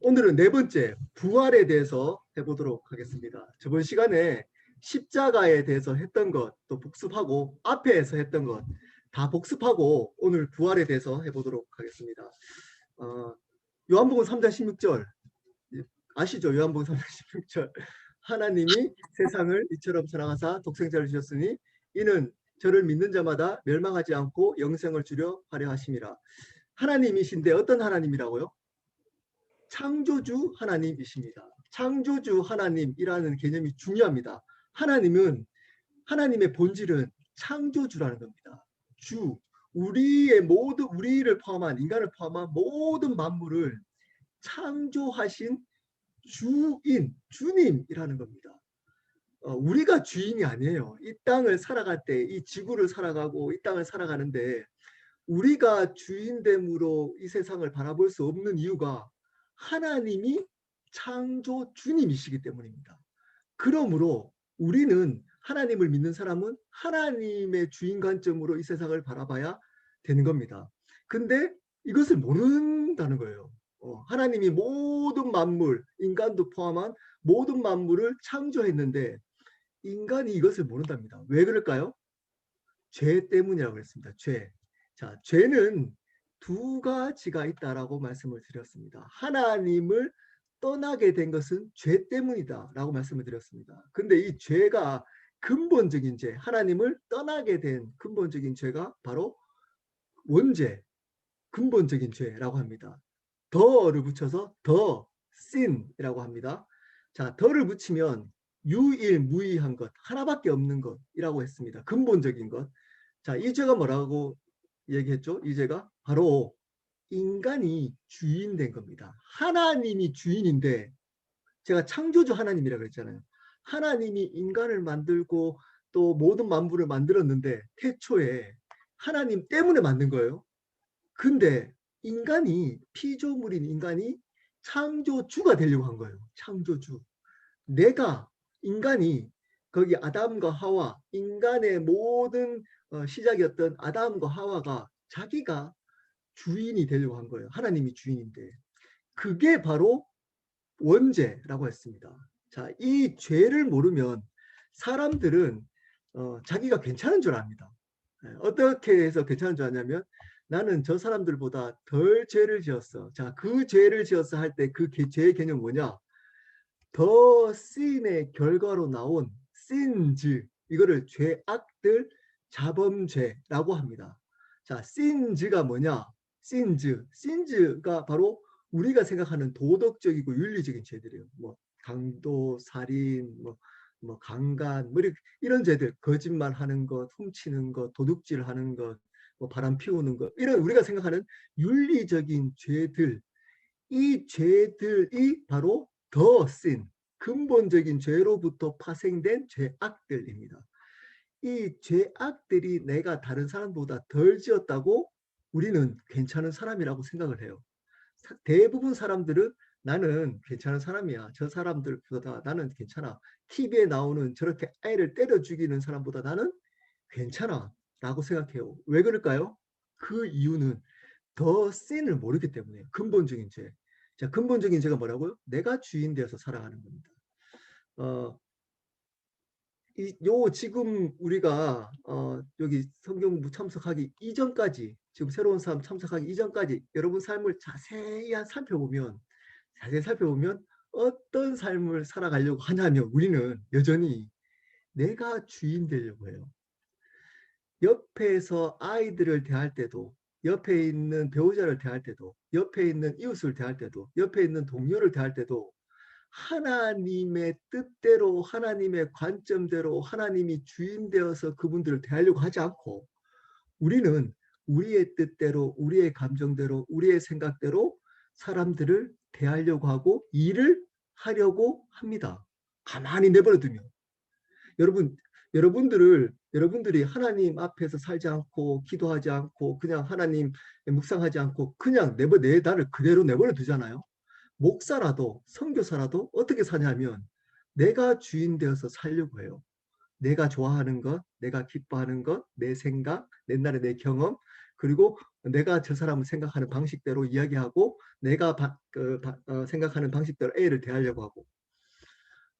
오늘은 네 번째 부활에 대해서 해보도록 하겠습니다. 저번 시간에 십자가에 대해서 했던 것 또 복습하고 앞에서 했던 것 다 복습하고 오늘 부활에 대해서 해보도록 하겠습니다. 요한복음 3장 16절 아시죠? 요한복음 3장 16절 하나님이 세상을 이처럼 사랑하사 독생자를 주셨으니 이는 저를 믿는 자마다 멸망하지 않고 영생을 주려 하려 하심이라. 하나님이신데 어떤 하나님이라고요? 창조주 하나님이십니다. 창조주 하나님이라는 개념이 중요합니다. 하나님의 본질은 창조주라는 겁니다. 우리를 포함한 인간을 포함한 모든 만물을 창조하신 주님이라는 겁니다. 우리가 주인이 아니에요. 이 땅을 살아갈 때, 이 지구를 살아가고 이 땅을 살아가는데 우리가 주인됨으로 이 세상을 바라볼 수 없는 이유가 하나님이 창조 주님이시기 때문입니다. 그러므로 우리는 하나님을 믿는 사람은 하나님의 주인 관점으로 이 세상을 바라봐야 되는 겁니다. 근데 이것을 모른다는 거예요. 하나님이 모든 만물, 인간도 포함한 모든 만물을 창조했는데 인간이 이것을 모른답니다. 왜 그럴까요? 죄 때문이라고 했습니다. 죄. 자, 죄는 두 가지가 있다라고 말씀을 드렸습니다. 하나님을 떠나게 된 것은 죄 때문이다라고 말씀을 드렸습니다. 근데 이 죄가 근본적인 죄, 하나님을 떠나게 된 근본적인 죄가 바로 원죄, 근본적인 죄라고 합니다. 더를 붙여서 더 sin이라고 합니다. 자, 더를 붙이면 유일무이한 것, 하나밖에 없는 것이라고 했습니다. 근본적인 것. 자, 이 죄가 뭐라고 얘기했죠? 이 죄가 바로 인간이 주인 된 겁니다. 하나님이 주인인데 제가 창조주 하나님이라고 했잖아요. 하나님이 인간을 만들고 또 모든 만물을 만들었는데 태초에 하나님 때문에 만든 거예요. 근데 피조물인 인간이 창조주가 되려고 한 거예요. 창조주. 인간이 거기 아담과 하와, 인간의 모든 시작이었던 아담과 하와가 자기가 주인이 되려고 한 거예요. 하나님이 주인인데. 그게 바로 원죄라고 했습니다. 자, 이 죄를 모르면 사람들은 자기가 괜찮은 줄 압니다. 어떻게 해서 괜찮은 줄 아냐면 나는 저 사람들보다 덜 죄를 지었어. 자, 그 죄를 지었어 할 때 그 죄의 개념 뭐냐? 더 sin의 결과로 나온 sins, 이거를 죄악들, 자범죄라고 합니다. 자, sins가 뭐냐? sins가 바로 우리가 생각하는 도덕적이고 윤리적인 죄들이에요. 뭐 강도, 살인, 뭐 강간, 뭐 이런 죄들, 거짓말하는 것, 훔치는 것, 도둑질하는 것, 뭐 바람 피우는 것, 이런 우리가 생각하는 윤리적인 죄들, 이 죄들이 바로 더 sin, 근본적인 죄로부터 파생된 죄악들입니다. 이 죄악들이 내가 다른 사람보다 덜 지었다고 우리는 괜찮은 사람이라고 생각을 해요. 대부분 사람들은 나는 괜찮은 사람이야. 저 사람들보다 나는 괜찮아. TV에 나오는 저렇게 아이를 때려 죽이는 사람보다 나는 괜찮아 라고 생각해요. 왜 그럴까요? 그 이유는 더 sin을 모르기 때문에. 근본적인 죄. 자, 근본적인 죄가 뭐라고요? 내가 주인 되어서 살아가는 겁니다. 지금 우리가 여기 성경부 참석하기 이전까지, 지금 새로운 삶 참석하기 이전까지 여러분 삶을 자세히 살펴보면 어떤 삶을 살아가려고 하냐면 우리는 여전히 내가 주인 되려고 해요. 옆에서 아이들을 대할 때도, 옆에 있는 배우자를 대할 때도, 옆에 있는 이웃을 대할 때도, 옆에 있는 동료를 대할 때도 하나님의 뜻대로, 하나님의 관점대로 하나님이 주인 되어서 그분들을 대하려고 하지 않고 우리는 우리의 뜻대로, 우리의 감정대로, 우리의 생각대로 사람들을 대하려고 하고 일을 하려고 합니다. 가만히 내버려두면. 여러분들이 하나님 앞에서 살지 않고 기도하지 않고 그냥 하나님 묵상하지 않고 그냥 나를 그대로 내버려 두잖아요. 목사라도 선교사라도 어떻게 사냐면 내가 주인 되어서 살려고 해요. 내가 좋아하는 것, 내가 기뻐하는 것, 내 생각, 옛날의 내 경험, 그리고 내가 저 사람을 생각하는 방식대로 이야기하고 내가 생각하는 방식대로 A를 대하려고 하고.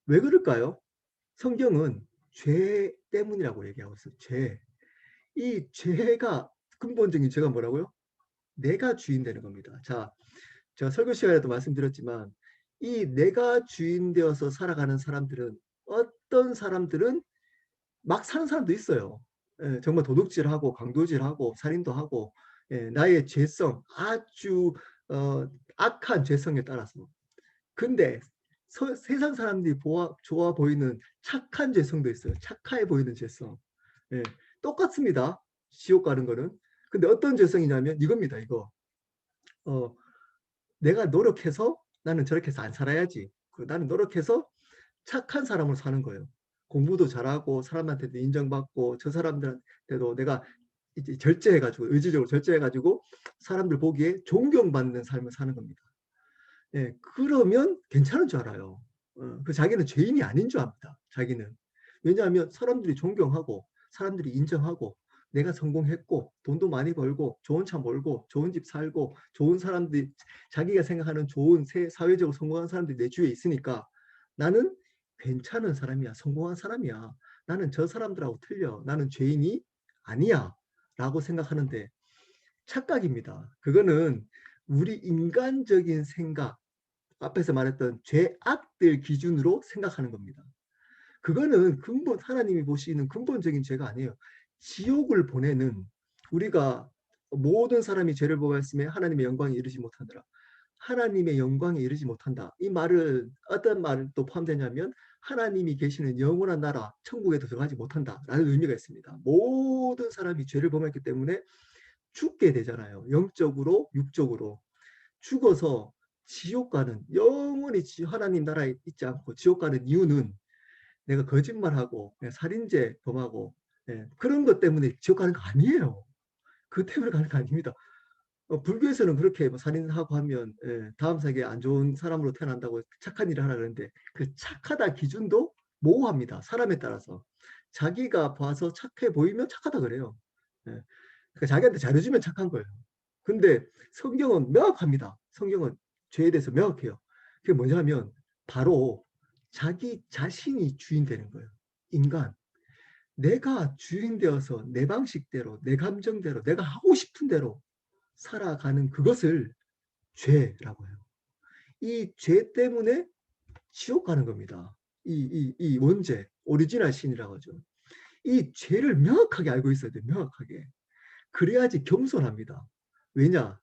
왜 그럴까요? 성경은 죄 때문이라고 얘기하고 있어요. 죄. 이 죄가 근본적인 죄가 뭐라고요? 내가 주인 되는 겁니다. 자, 제가 설교 시간에도 말씀드렸지만 이 내가 주인 되어서 살아가는 사람들은 어떤 사람들은 막 사는 사람도 있어요. 예, 정말 도둑질하고 강도질하고 살인도 하고 예, 나의 죄성 아주 악한 죄성에 따라서. 근데 세상 사람들이 좋아 보이는 착한 죄성도 있어요. 착해 보이는 죄성. 예, 똑같습니다. 지옥 가는 거는. 근데 어떤 죄성이냐면 이겁니다. 이거. 어, 내가 노력해서 나는 저렇게 해서 안 살아야지. 나는 노력해서 착한 사람으로 사는 거예요. 공부도 잘하고 사람한테도 인정받고 저 사람들한테도 내가 이제 절제해가지고 의지적으로 절제해가지고 사람들 보기에 존경받는 삶을 사는 겁니다. 예, 그러면 괜찮은 줄 알아요. 그 자기는 죄인이 아닌 줄 압니다. 자기는. 왜냐하면 사람들이 존경하고 사람들이 인정하고 내가 성공했고 돈도 많이 벌고 좋은 차 몰고 좋은 집 살고 좋은 사람들이 자기가 생각하는 좋은 사회적으로 성공한 사람들이 내 주위에 있으니까 나는 괜찮은 사람이야. 성공한 사람이야. 나는 저 사람들하고 틀려. 나는 죄인이 아니야. 라고 생각하는데 착각입니다. 그거는 우리 인간적인 생각, 앞에서 말했던 죄악들 기준으로 생각하는 겁니다. 그거는 근본 하나님이 보시는 근본적인 죄가 아니에요. 지옥을 보내는 우리가 모든 사람이 죄를 범했음에 하나님의 영광에 이르지 못하더라. 하나님의 영광에 이르지 못한다. 이 말은 어떤 말을 또 포함되냐면 하나님이 계시는 영원한 나라 천국에도 들어가지 못한다라는 의미가 있습니다. 모든 사람이 죄를 범했기 때문에 죽게 되잖아요. 영적으로 육적으로. 죽어서 지옥 가는 영원히 하나님 나라에 있지 않고 지옥 가는 이유는 내가 거짓말하고 살인죄 범하고 그런 것 때문에 지옥 가는 거 아니에요. 그 때문에 가는 거 아닙니다. 불교에서는 그렇게 뭐 살인하고 하면 다음 세계에 안 좋은 사람으로 태어난다고 착한 일을 하라 그러는데 그 착하다 기준도 모호합니다. 사람에 따라서. 자기가 봐서 착해 보이면 착하다 그래요. 예. 그러니까 자기한테 잘해주면 착한 거예요. 근데 성경은 명확합니다. 성경은 죄에 대해서 명확해요. 그게 뭐냐면 바로 자기 자신이 주인 되는 거예요. 인간. 내가 주인 되어서 내 방식대로, 내 감정대로, 내가 하고 싶은 대로 살아가는 그것을 죄라고 해요. 이 죄 때문에 지옥 가는 겁니다. 이 원죄, 오리지널 신이라고 하죠. 이 죄를 명확하게 알고 있어야 돼요. 명확하게. 그래야지 겸손합니다. 왜냐?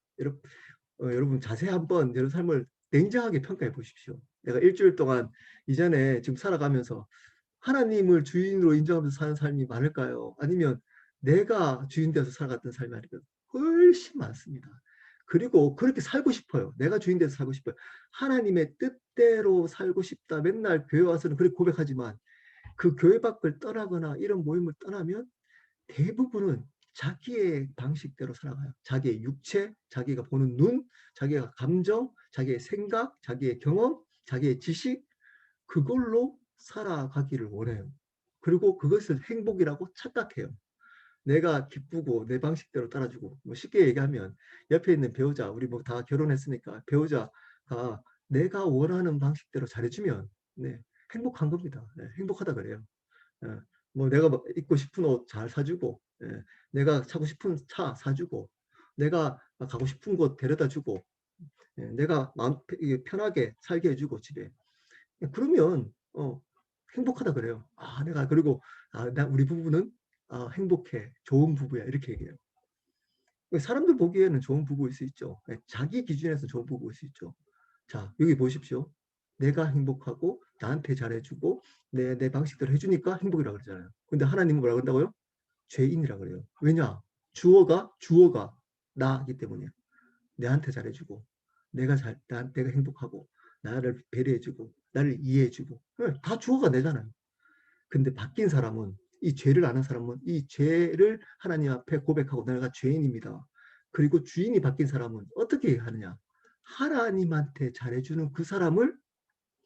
여러분 자세히 한번 여러분 삶을 냉정하게 평가해 보십시오. 내가 일주일 동안 이전에 지금 살아가면서 하나님을 주인으로 인정하면서 사는 삶이 많을까요? 아니면 내가 주인 되어서 살아갔던 삶이 아닐까요? 훨씬 많습니다. 그리고 그렇게 살고 싶어요. 내가 주인 돼서 살고 싶어요. 하나님의 뜻대로 살고 싶다. 맨날 교회 와서는 그렇게 고백하지만 그 교회 밖을 떠나거나 이런 모임을 떠나면 대부분은 자기의 방식대로 살아가요. 자기의 육체, 자기가 보는 눈, 자기가 감정, 자기의 생각, 자기의 경험, 자기의 지식 그걸로 살아가기를 원해요. 그리고 그것을 행복이라고 착각해요. 내가 기쁘고 내 방식대로 따라주고 뭐 쉽게 얘기하면 옆에 있는 배우자 우리 뭐 다 결혼했으니까 배우자가 내가 원하는 방식대로 잘해주면 네, 행복한 겁니다. 네, 행복하다 그래요. 예, 뭐 내가 입고 싶은 옷 잘 사주고 내가 사고 싶은 차 사주고 내가 가고 싶은 곳 데려다 주고 내가 마음 편하게 살게 해주고 집에 그러면 행복하다 그래요. 내가 그리고 우리 부부는 행복해 좋은 부부야 이렇게 얘기해요. 사람들 보기에는 좋은 부부일 수 있죠. 자기 기준에서 좋은 부부일 수 있죠. 자 여기 보십시오. 내가 행복하고 나한테 잘해주고 내 방식대로 해주니까 행복이라고 그러잖아요. 근데 하나님은 뭐라 그런다고요? 죄인이라 그래요. 왜냐? 주어가 나이기 때문이야. 내한테 잘해주고 내가 행복하고 나를 배려해주고 나를 이해해주고 다 주어가 내잖아요. 근데 바뀐 사람은 이 죄를 아는 사람은 이 죄를 하나님 앞에 고백하고 내가 죄인입니다. 그리고 주인이 바뀐 사람은 어떻게 하느냐? 하나님한테 잘해주는 그 사람을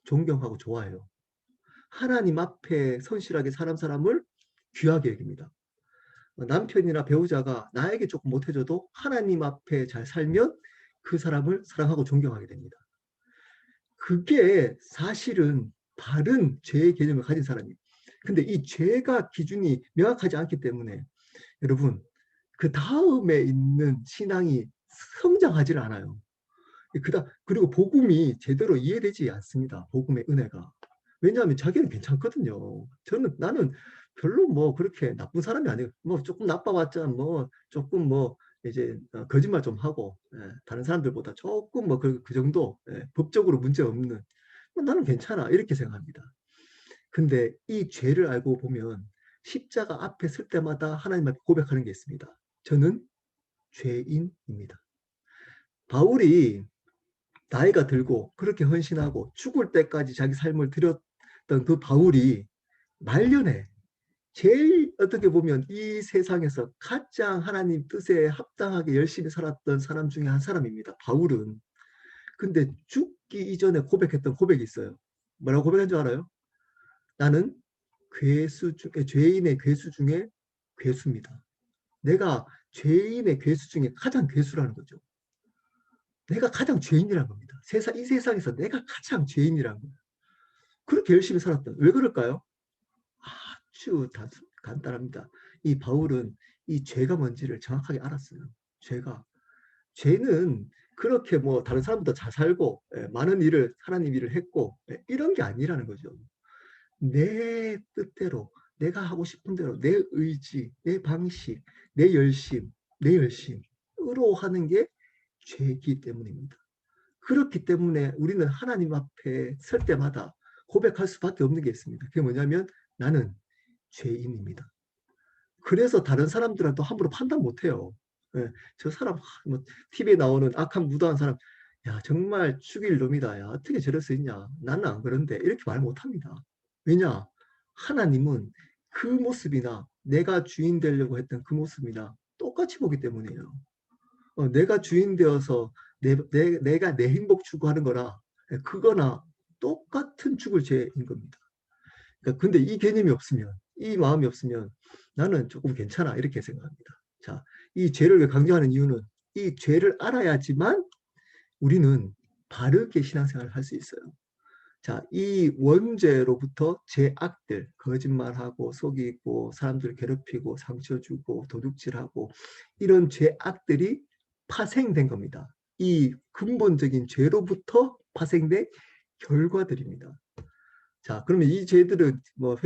존경하고 좋아해요. 하나님 앞에 성실하게 사람을 귀하게 여깁니다. 남편이나 배우자가 나에게 조금 못해줘도 하나님 앞에 잘 살면 그 사람을 사랑하고 존경하게 됩니다. 그게 사실은 바른 죄의 개념을 가진 사람이에요. 근데 이 죄가 기준이 명확하지 않기 때문에 여러분 그 다음에 있는 신앙이 성장하지를 않아요. 그리고 복음이 제대로 이해되지 않습니다. 복음의 은혜가. 왜냐하면 자기는 괜찮거든요. 나는 별로 뭐 그렇게 나쁜 사람이 아니에요. 뭐 조금 나빠봤자 뭐 조금 뭐 이제 거짓말 좀 하고 다른 사람들보다 조금 뭐 그 정도 법적으로 문제 없는 나는 괜찮아 이렇게 생각합니다. 근데 이 죄를 알고 보면 십자가 앞에 설 때마다 하나님 앞에 고백하는 게 있습니다. 저는 죄인입니다. 바울이 나이가 들고 그렇게 헌신하고 죽을 때까지 자기 삶을 드렸던 그 바울이 말년에 제일 어떻게 보면 이 세상에서 가장 하나님 뜻에 합당하게 열심히 살았던 사람 중에 한 사람입니다. 바울은. 근데 죽기 이전에 고백했던 고백이 있어요. 뭐라고 고백한 줄 알아요? 나는 죄인의 괴수 중에 괴수입니다. 내가 죄인의 괴수 중에 가장 괴수라는 거죠. 내가 가장 죄인이라는 겁니다. 이 세상에서 내가 가장 죄인이라는 거예요. 그렇게 열심히 살았던. 왜 그럴까요? 아주 간단합니다. 이 바울은 이 죄가 뭔지를 정확하게 알았어요. 죄는 그렇게 뭐 다른 사람보다 잘 살고 많은 일을 하나님 일을 했고 이런 게 아니라는 거죠. 내 뜻대로 내가 하고 싶은 대로 내 의지, 내 방식, 내 열심으로 하는 게 죄이기 때문입니다. 그렇기 때문에 우리는 하나님 앞에 설 때마다 고백할 수밖에 없는 게 있습니다. 그게 뭐냐면 나는 죄인입니다. 그래서 다른 사람들은 함부로 판단 못해요. 저 사람 뭐 TV에 나오는 악한 무도한 사람 야 정말 죽일 놈이다. 야 어떻게 저럴 수 있냐. 나는 안 그런데 이렇게 말 못합니다. 왜냐? 하나님은 그 모습이나 내가 주인 되려고 했던 그 모습이나 똑같이 보기 때문이에요. 내가 주인 되어서 내가 내 행복 추구하는 거나 그거나 똑같은 죽을 죄인 겁니다. 그러니까 근데 이 개념이 없으면 이 마음이 없으면 나는 조금 괜찮아 이렇게 생각합니다. 자, 이 죄를 왜 강조하는 이유는 이 죄를 알아야지만 우리는 바르게 신앙생활을 할 수 있어요. 자, 이 원죄로부터 죄악들, 거짓말하고 속이고 사람들 괴롭히고 상처 주고 도둑질하고 이런 죄악들이 파생된 겁니다. 이 근본적인 죄로부터 파생된 결과들입니다. 자, 그러면 이 죄들은 뭐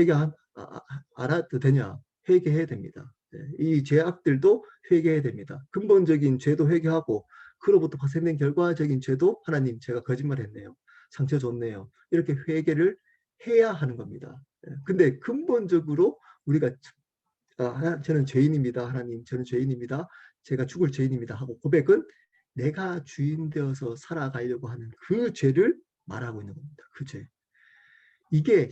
알아도 되냐? 회개해야 됩니다. 이 죄악들도 회개해야 됩니다. 근본적인 죄도 회개하고 그로부터 파생된 결과적인 죄도 하나님 제가 거짓말했네요. 상처 줬네요. 이렇게 회개를 해야 하는 겁니다. 근데 근본적으로 우리가 저는 죄인입니다. 하나님 저는 죄인입니다. 제가 죽을 죄인입니다. 하고 고백은 내가 주인 되어서 살아가려고 하는 그 죄를 말하고 있는 겁니다. 그 죄. 이게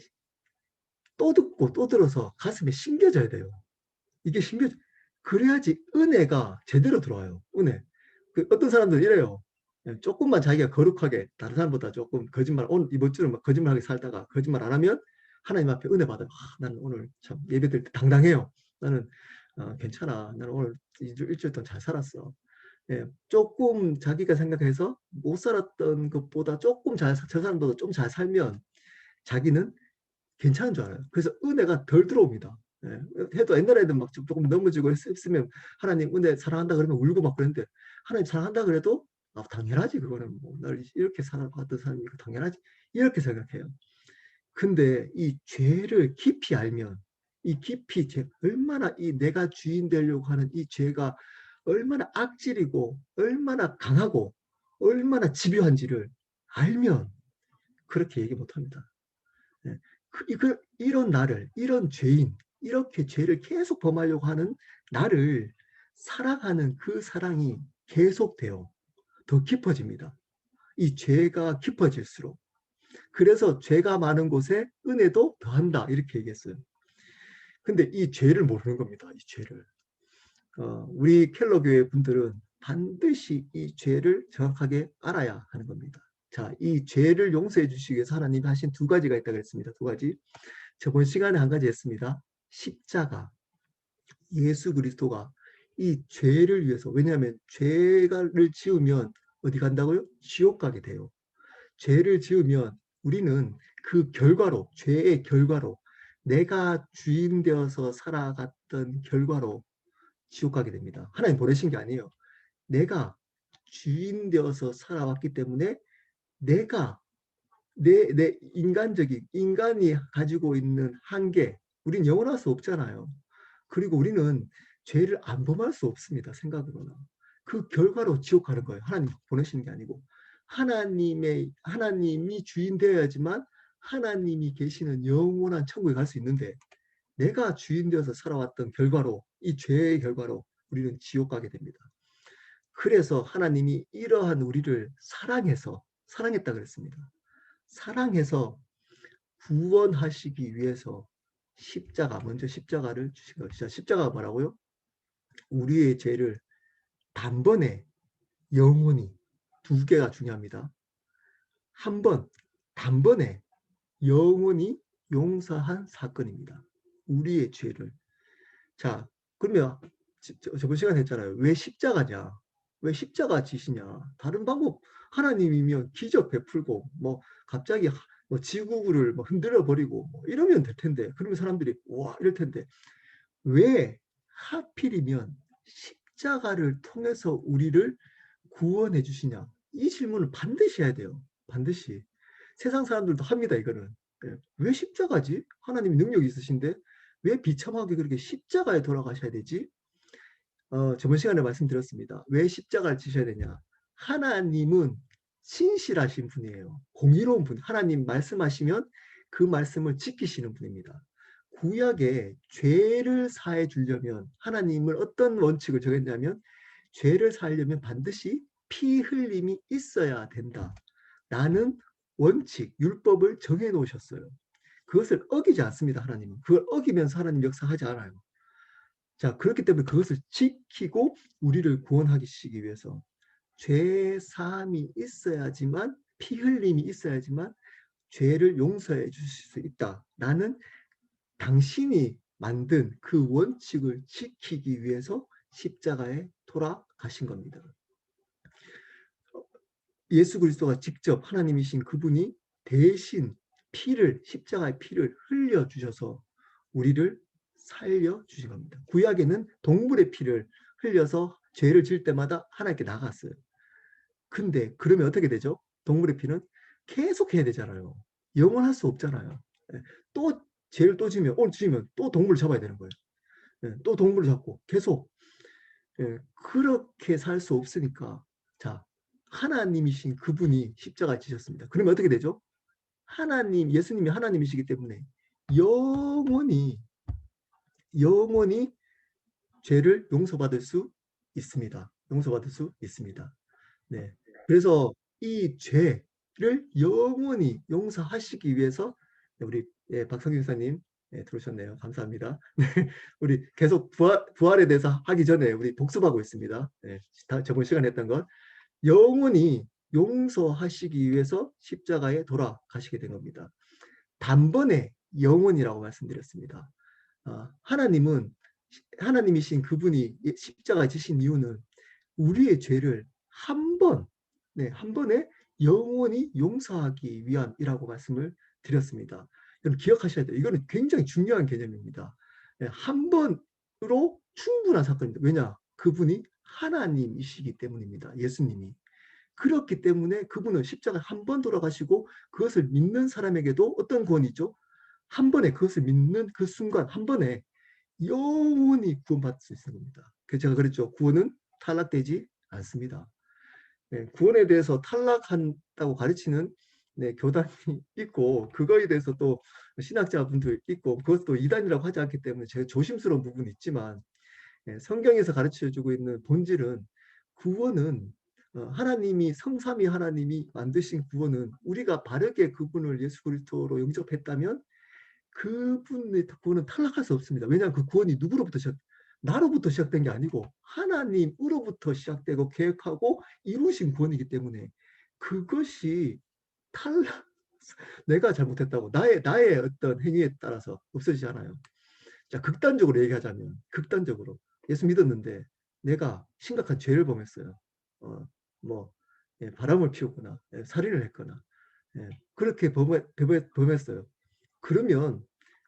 또 듣고 또 들어서 가슴에 심겨져야 돼요. 이게 그래야지 은혜가 제대로 들어와요. 은혜. 어떤 사람들은 이래요. 조금만 자기가 거룩하게 다른 사람보다 조금 거짓말 오늘 이번 주는 막 거짓말하게 살다가 거짓말 안 하면 하나님 앞에 은혜 받아요. 나는 오늘 참 예배드릴 때 당당해요. 나는 괜찮아. 나는 오늘 일주일 동안 잘 살았어. 조금 자기가 생각해서 못 살았던 것보다 조금 저 사람보다 좀 잘 살면 자기는 괜찮은 줄 알아요. 그래서 은혜가 덜 들어옵니다. 해도 옛날에는 막 조금 넘어지고 했으면 하나님 은혜 사랑한다 그러면 울고 막 그랬는데 하나님 사랑한다 그래도 당연하지 그거는 뭐 날 이렇게 사랑받던 사람이 당연하지 이렇게 생각해요. 근데 이 죄를 깊이 알면 이 깊이 얼마나 이 내가 주인 되려고 하는 이 죄가 얼마나 악질이고 얼마나 강하고 얼마나 집요한지를 알면 그렇게 얘기 못합니다. 이런 나를 이런 죄인 이렇게 죄를 계속 범하려고 하는 나를 사랑하는 그 사랑이 계속돼요. 더 깊어집니다. 이 죄가 깊어질수록. 그래서 죄가 많은 곳에 은혜도 더한다 이렇게 얘기했어요. 근데 이 죄를 모르는 겁니다. 이 죄를. 우리 켈러 교회 분들은 반드시 이 죄를 정확하게 알아야 하는 겁니다. 자, 이 죄를 용서해 주시기 위해서 하나님이 하신 두 가지가 있다고 했습니다. 두 가지. 저번 시간에 한 가지 했습니다. 십자가. 예수 그리스도가 이 죄를 위해서, 왜냐하면 죄를 지으면 어디 간다고요? 지옥 가게 돼요. 죄를 지으면 우리는 그 결과로, 죄의 결과로, 내가 주인 되어서 살아갔던 결과로 지옥 가게 됩니다. 하나님 보내신 게 아니에요. 내가 주인 되어서 살아왔기 때문에 내가 내 인간적인, 인간이 가지고 있는 한계, 우린 영원할 수 없잖아요. 그리고 우리는 죄를 안 범할 수 없습니다. 생각으로는. 그 결과로 지옥 가는 거예요. 하나님 보내시는 게 아니고. 하나님이 주인 되어야지만 하나님이 계시는 영원한 천국에 갈 수 있는데, 내가 주인 되어서 살아왔던 결과로, 이 죄의 결과로 우리는 지옥 가게 됩니다. 그래서 하나님이 이러한 우리를 사랑했다 그랬습니다. 사랑해서 구원하시기 위해서 먼저 십자가를 주신 것이죠. 십자가가 뭐라고요? 우리의 죄를 단번에, 영원히, 두 개가 중요합니다. 한 번, 단번에, 영원히 용서한 사건입니다. 우리의 죄를. 자, 그러면 저번 시간에 했잖아요. 왜 십자가냐? 왜 십자가 지시냐? 다른 방법, 하나님이면 기적 베풀고 뭐 갑자기 뭐 지구를 뭐 흔들어 버리고 뭐 이러면 될 텐데, 그러면 사람들이 와 이럴 텐데, 왜 하필이면 십자가를 통해서 우리를 구원해 주시냐? 이 질문을 반드시 해야 돼요. 반드시. 세상 사람들도 합니다, 이거는. 왜 십자가지? 하나님이 능력이 있으신데 왜 비참하게 그렇게 십자가에 돌아가셔야 되지? 저번 시간에 말씀드렸습니다. 왜 십자가를 지셔야 되냐? 하나님은 신실하신 분이에요. 공의로운 분. 하나님 말씀하시면 그 말씀을 지키시는 분입니다. 구약에 죄를 사해 주려면 하나님은 어떤 원칙을 정했냐면, 죄를 사하려면 반드시 피 흘림이 있어야 된다. 라는 원칙, 율법을 정해 놓으셨어요. 그것을 어기지 않습니다. 하나님은. 그걸 어기면서 하나님 역사하지 않아요. 자, 그렇기 때문에 그것을 지키고 우리를 구원하시기 위해서 죄 사함이 있어야지만, 피 흘림이 있어야지만 죄를 용서해 주실 수 있다라는 당신이 만든 그 원칙을 지키기 위해서 십자가에 돌아가신 겁니다. 예수 그리스도가 직접, 하나님이신 그분이 대신 십자가의 피를 흘려주셔서 우리를 살려주신 겁니다. 구약에는 동물의 피를 흘려서 죄를 지을 때마다 하나님께 나갔어요. 근데 그러면 어떻게 되죠? 동물의 피는 계속 해야 되잖아요. 영원할 수 없잖아요. 또 죄를 또 지면, 오늘 지면 또 동물을 잡아야 되는 거예요. 또 동물을 잡고 계속. 그렇게 살 수 없으니까, 자, 하나님이신 그분이 십자가 지셨습니다. 그러면 어떻게 되죠? 예수님이 하나님이시기 때문에 영원히 죄를 용서받을 수 있습니다. 용서받을 수 있습니다. 네. 그래서 이 죄를 영원히 용서하시기 위해서 우리 박성규 교사님 들어오셨네요. 감사합니다. 우리 계속 부활에 대해서 하기 전에 우리 복습하고 있습니다. 저번 시간에 했던 것 영원히 용서하시기 위해서 십자가에 돌아가시게 된 겁니다. 단번에 영원이라고 말씀드렸습니다. 하나님이신 그분이 십자가에 지신 이유는 우리의 죄를 한 번에 영원히 용서하기 위함이라고 말씀을 드렸습니다. 여러분 기억하셔야 돼요. 이거는 굉장히 중요한 개념입니다. 한 번으로 충분한 사건입니다. 왜냐? 그분이 하나님이시기 때문입니다. 예수님이. 그렇기 때문에 그분은 십자가에 한 번 돌아가시고 그것을 믿는 사람에게도 어떤 구원이 있죠? 한 번에, 그것을 믿는 그 순간 한 번에 영원히 구원받을 수 있는 겁니다. 그래서 제가 그랬죠. 구원은 탈락되지 않습니다. 구원에 대해서 탈락한다고 가르치는 교단이 있고, 그거에 대해서 또 신학자분도 있고, 그것도 이단이라고 하지 않기 때문에 제가 조심스러운 부분이 있지만, 성경에서 가르쳐주고 있는 본질은, 구원은 하나님이, 성삼위 하나님이 만드신 구원은, 우리가 바르게 그분을 예수 그리스도로 영접했다면 그분의 구원은 탈락할 수 없습니다. 왜냐하면 그 구원이 나로부터 시작된 게 아니고 하나님으로부터 시작되고 계획하고 이루신 구원이기 때문에, 그것이 탈락 내가 잘못했다고 나의 어떤 행위에 따라서 없어지지 않아요. 자, 극단적으로 얘기하자면, 극단적으로 예수 믿었는데 내가 심각한 죄를 범했어요. 뭐 바람을 피우거나 살인을 했거나 그렇게 범했어요. 그러면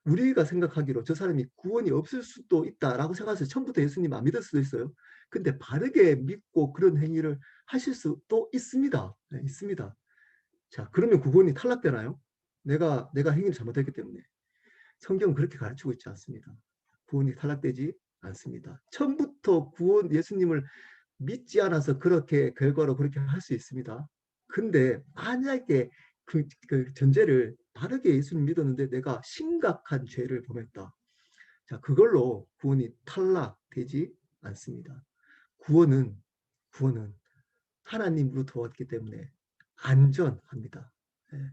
우리가 생각하기로 저 사람이 구원이 없을 수도 있다라고 생각해서 처음부터 예수님 안 믿을 수도 있어요. 근데 바르게 믿고 그런 행위를 하실 수도 있습니다. 있습니다. 자, 그러면 구원이 탈락되나요? 내가 행위를 잘못했기 때문에. 성경은 그렇게 가르치고 있지 않습니다. 구원이 탈락되지 않습니다. 처음부터 구원 예수님을 믿지 않아서 그렇게 결과로 그렇게 할 수 있습니다. 근데 만약에 그 전제를 바르게 예수님 믿었는데 내가 심각한 죄를 범했다. 자, 그걸로 구원이 탈락되지 않습니다. 구원은 하나님으로부터 왔기 때문에 안전합니다. 예,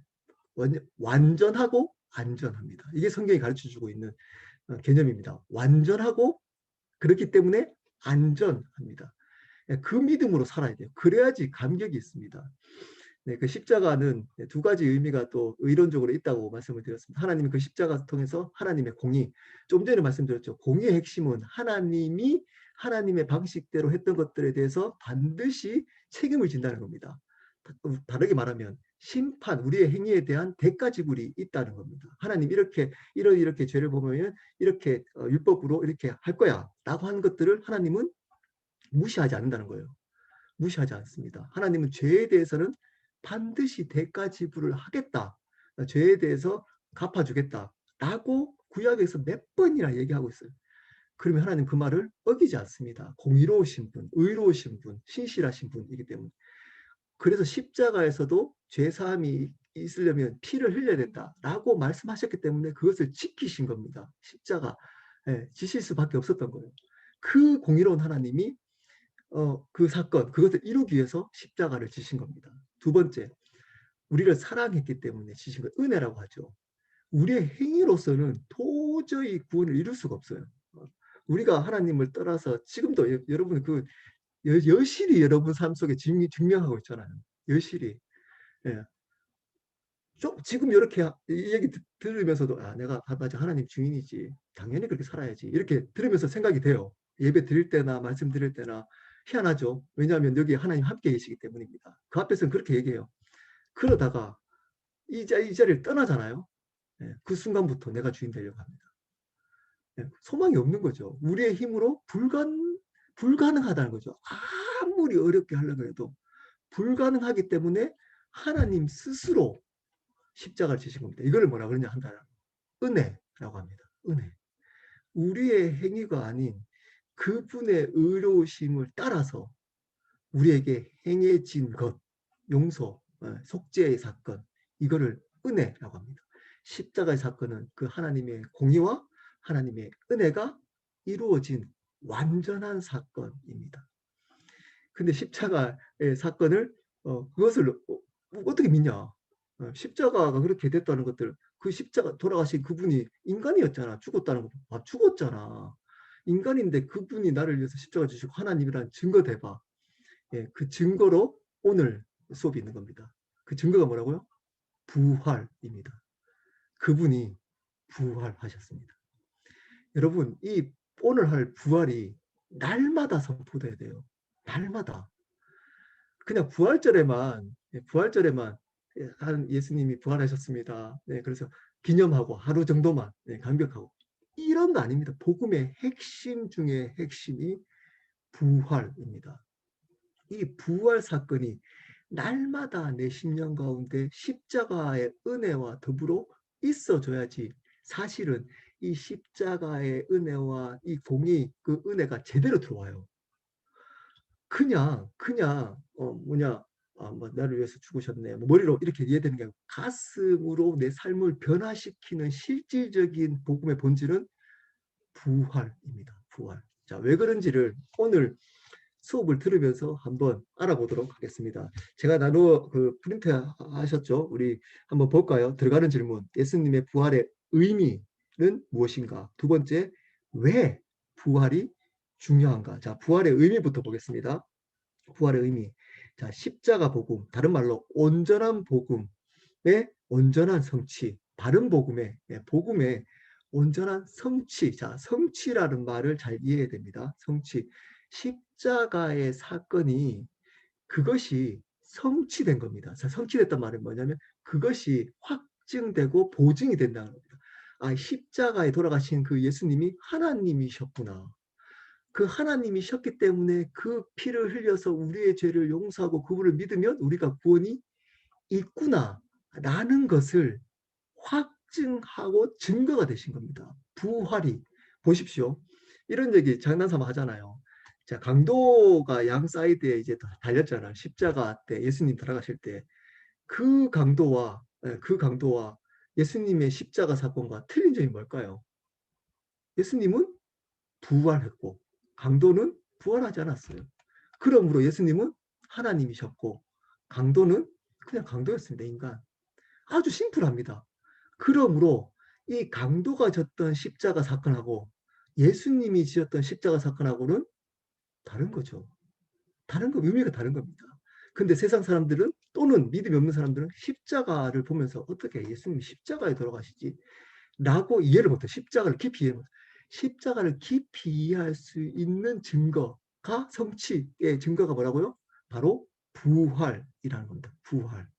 완전하고 안전합니다. 이게 성경이 가르쳐주고 있는 개념입니다. 완전하고 그렇기 때문에 안전합니다. 그 믿음으로 살아야 돼요. 그래야지 감격이 있습니다. 네, 그 십자가는 두 가지 의미가 또 의론적으로 있다고 말씀을 드렸습니다. 하나님이 그 십자가 통해서 하나님의 공의, 좀 전에 말씀드렸죠. 공의의 핵심은 하나님이 하나님의 방식대로 했던 것들에 대해서 반드시 책임을 진다는 겁니다. 다르게 말하면 심판, 우리의 행위에 대한 대가 지불이 있다는 겁니다. 하나님 이렇게 죄를 보면 이렇게 율법으로 이렇게 할 거야 라고 하는 것들을 하나님은 무시하지 않는다는 거예요. 무시하지 않습니다. 하나님은 죄에 대해서는 반드시 대가 지불을 하겠다. 죄에 대해서 갚아주겠다. 라고 구약에서 몇 번이나 얘기하고 있어요. 그러면 하나님 그 말을 어기지 않습니다. 공의로우신 분, 의로우신 분, 신실하신 분이기 때문에. 그래서 십자가에서도 죄사함이 있으려면 피를 흘려야 된다라고 말씀하셨기 때문에 그것을 지키신 겁니다. 십자가 지실 수밖에 없었던 거예요. 그 공의로운 하나님이 그 사건, 그것을 이루기 위해서 십자가를 지신 겁니다. 두 번째, 우리를 사랑했기 때문에 지신 거 은혜라고 하죠. 우리의 행위로서는 도저히 구원을 이룰 수가 없어요. 우리가 하나님을 떠나서 지금도 여러분 여실히 여러분 삶 속에 증명하고 있잖아요. 여실히. 예. 지금 이렇게 이 얘기 들으면서도 내가 맞아 하나님 주인이지. 당연히 그렇게 살아야지. 이렇게 들으면서 생각이 돼요. 예배 드릴 때나 말씀 드릴 때나 희한하죠. 왜냐하면 여기 하나님 함께 계시기 때문입니다. 그 앞에서는 그렇게 얘기해요. 그러다가 이 자리를 떠나잖아요. 예, 그 순간부터 내가 주인 되려고 합니다. 예, 소망이 없는 거죠. 우리의 힘으로 불가능하다는 거죠. 아무리 어렵게 하려고 해도 불가능하기 때문에 하나님 스스로 십자가를 지신 겁니다. 이걸 뭐라 그러냐 한다. 은혜라고 합니다. 은혜. 우리의 행위가 아닌 그분의 의로우심을 따라서 우리에게 행해진 것, 용서, 속죄의 사건, 이거를 은혜라고 합니다. 십자가의 사건은 그 하나님의 공의와 하나님의 은혜가 이루어진 완전한 사건입니다. 근데 십자가의 사건을 그것을 어떻게 믿냐? 십자가가 그렇게 됐다는 것들, 그 십자가 돌아가신 그분이 인간이었잖아. 죽었다는 거. 죽었잖아. 인간인데 그분이 나를 위해서 십자가 주시고 하나님이라는 증거 대봐. 예, 그 증거로 오늘 수업이 있는 겁니다. 그 증거가 뭐라고요? 부활입니다. 그분이 부활하셨습니다. 여러분, 이 오늘 할 부활이 날마다 선포돼야 돼요. 날마다. 그냥 부활절에만 한 예수님이 부활하셨습니다. 네, 그래서 기념하고 하루 정도만 감격하고 이런 거 아닙니다. 복음의 핵심 중에 핵심이 부활입니다. 이 부활 사건이 날마다 내 심령 가운데 십자가의 은혜와 더불어 있어줘야지 사실은 이 십자가의 은혜와 이 공의 그 은혜가 제대로 들어와요. 그냥 뭐 나를 위해서 죽으셨네 뭐 머리로 이렇게 이해되는 게 아니고 가슴으로 내 삶을 변화시키는 실질적인 복음의 본질은 부활입니다. 부활. 자, 왜 그런지를 오늘 수업을 들으면서 한번 알아보도록 하겠습니다. 제가 그 프린트 하셨죠? 우리 한번 볼까요? 들어가는 질문. 예수님의 부활의 의미는 무엇인가? 두 번째, 왜 부활이 중요한가? 자, 부활의 의미부터 보겠습니다. 부활의 의미. 자, 십자가 복음, 다른 말로 온전한 복음의 온전한 성취, 바른 복음의 온전한 성취. 자, 성취라는 말을 잘 이해해야 됩니다. 성취. 십자가의 사건이 그것이 성취된 겁니다. 자, 성취됐단 말은 뭐냐면 그것이 확증되고 보증이 된다는 겁니다. 아, 십자가에 돌아가신 그 예수님이 하나님이셨구나. 그 하나님이셨기 때문에 그 피를 흘려서 우리의 죄를 용서하고 그분을 믿으면 우리가 구원이 있구나 라는 것을 확증하고 증거가 되신 겁니다. 부활이. 보십시오. 이런 얘기 장난삼아 하잖아요. 자, 강도가 양 사이드에 이제 달렸잖아요. 십자가 때 예수님 돌아가실 때 그 강도와 예수님의 십자가 사건과 틀린 점이 뭘까요? 예수님은 부활했고 강도는 부활하지 않았어요. 그러므로 예수님은 하나님이셨고 강도는 그냥 강도였습니다. 인간. 아주 심플합니다. 그러므로 이 강도가 졌던 십자가 사건하고 예수님이 지었던 십자가 사건하고는 다른 거죠. 다른 거, 의미가 다른 겁니다. 근데 세상 사람들은 또는 믿음이 없는 사람들은 십자가를 보면서 어떻게 예수님이 십자가에 돌아가시지? 라고 이해를 못해. 십자가를 깊이 이해 못해. 십자가를 깊이 이해할 수 있는 증거가 성취의 증거가 뭐라고요? 바로 부활이라는 겁니다. 부활.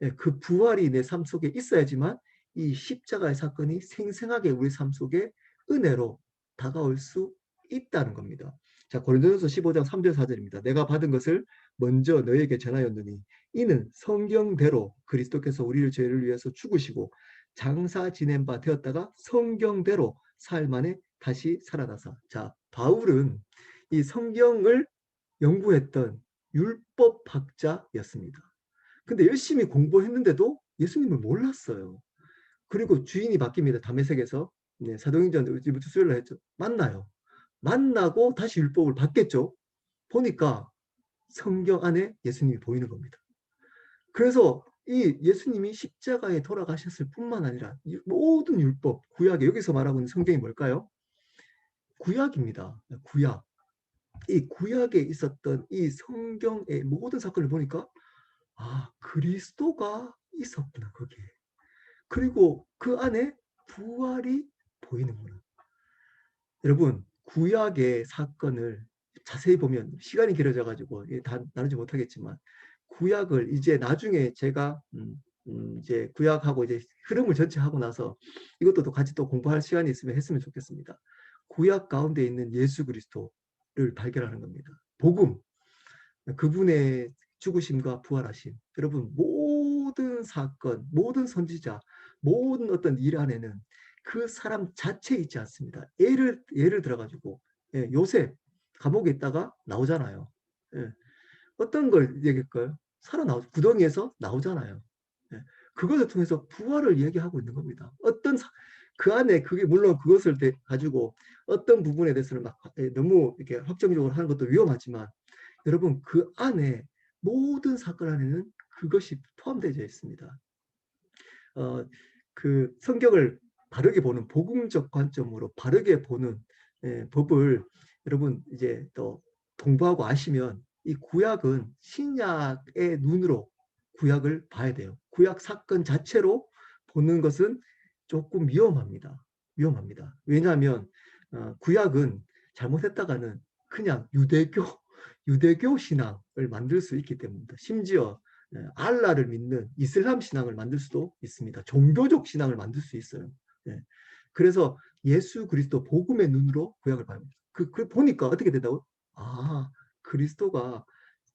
예, 그 부활이 내 삶 속에 있어야지만 이 십자가의 사건이 생생하게 우리 삶 속에 은혜로 다가올 수 있다는 겁니다. 자, 고린도전서 15장 3절 4절입니다. 내가 받은 것을 먼저 너에게 전하였느니 이는 성경대로 그리스도께서 우리를 죄를 위해서 죽으시고 장사 지낸 바 되었다가 성경대로 사흘 만에 다시 살아나사. 자, 바울은 이 성경을 연구했던 율법학자였습니다. 근데 열심히 공부했는데도 예수님을 몰랐어요. 그리고 주인이 바뀝니다. 다메섹에서. 네, 사도행전 이번 주 수요일 날 했죠. 만나요. 만나고 다시 율법을 받겠죠. 보니까 성경 안에 예수님이 보이는 겁니다. 그래서 이 예수님이 십자가에 돌아가셨을 뿐만 아니라 모든 율법, 구약에 여기서 말하고 있는 성경이 뭘까요? 구약입니다. 구약. 이 구약에 있었던 이 성경의 모든 사건을 보니까 아, 그리스도가 있었구나, 거기에. 그리고 그 안에 부활이 보이는구나. 여러분, 구약의 사건을 자세히 보면 시간이 길어져 가지고 다 나누지 못하겠지만 구약을 이제 나중에 제가 이제 구약하고 이제 흐름을 전체 하고 나서 이것도 또 같이 또 공부할 시간이 있으면 했으면 좋겠습니다. 구약 가운데 있는 예수 그리스도를 발견하는 겁니다. 복음, 그분의 죽으심과 부활하심. 여러분, 모든 사건, 모든 선지자, 모든 어떤 일 안에는 그 사람 자체에 있지 않습니다. 예를 들어가지고, 예, 요셉, 감옥에 있다가 나오잖아요. 예, 어떤 걸 얘기할까요? 살아나오, 구덩이에서 나오잖아요. 예, 그것을 통해서 부활을 얘기하고 있는 겁니다. 그 안에 그게 물론 그것을 가지고 어떤 부분에 대해서는 막 너무 이렇게 확정적으로 하는 것도 위험하지만 여러분 그 안에 모든 사건 안에는 그것이 포함되어 있습니다. 그 성경을 바르게 보는 복음적 관점으로 바르게 보는 법을 여러분 이제 또 공부하고 아시면 이 구약은 신약의 눈으로 구약을 봐야 돼요. 구약 사건 자체로 보는 것은 조금 위험합니다. 위험합니다. 왜냐하면 구약은 잘못했다가는 그냥 유대교 신앙을 만들 수 있기 때문입니다. 심지어 알라를 믿는 이슬람 신앙을 만들 수도 있습니다. 종교적 신앙을 만들 수 있어요. 예. 그래서 예수 그리스도 복음의 눈으로 구약을 봐니다. 그 보니까 어떻게 된다고? 아, 그리스도가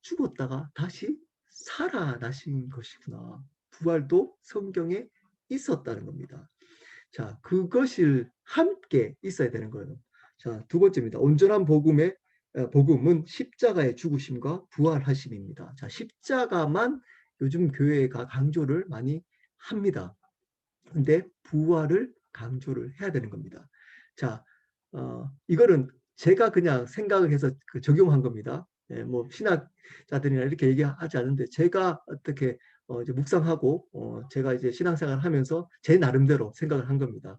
죽었다가 다시 살아나신 것이구나. 부활도 성경에 있었다는 겁니다. 자, 그것을 함께 있어야 되는 거예요. 자, 두 번째입니다. 온전한 복음은 십자가의 죽으심과 부활하심입니다. 자, 십자가만 요즘 교회가 강조를 많이 합니다. 근데 부활을 강조를 해야 되는 겁니다. 자, 이거는 제가 그냥 생각을 해서 적용한 겁니다. 예, 뭐 신학자들이나 이렇게 얘기하지 않는데 제가 어떻게 이제 묵상하고 제가 이제 신앙생활을 하면서 제 나름대로 생각을 한 겁니다.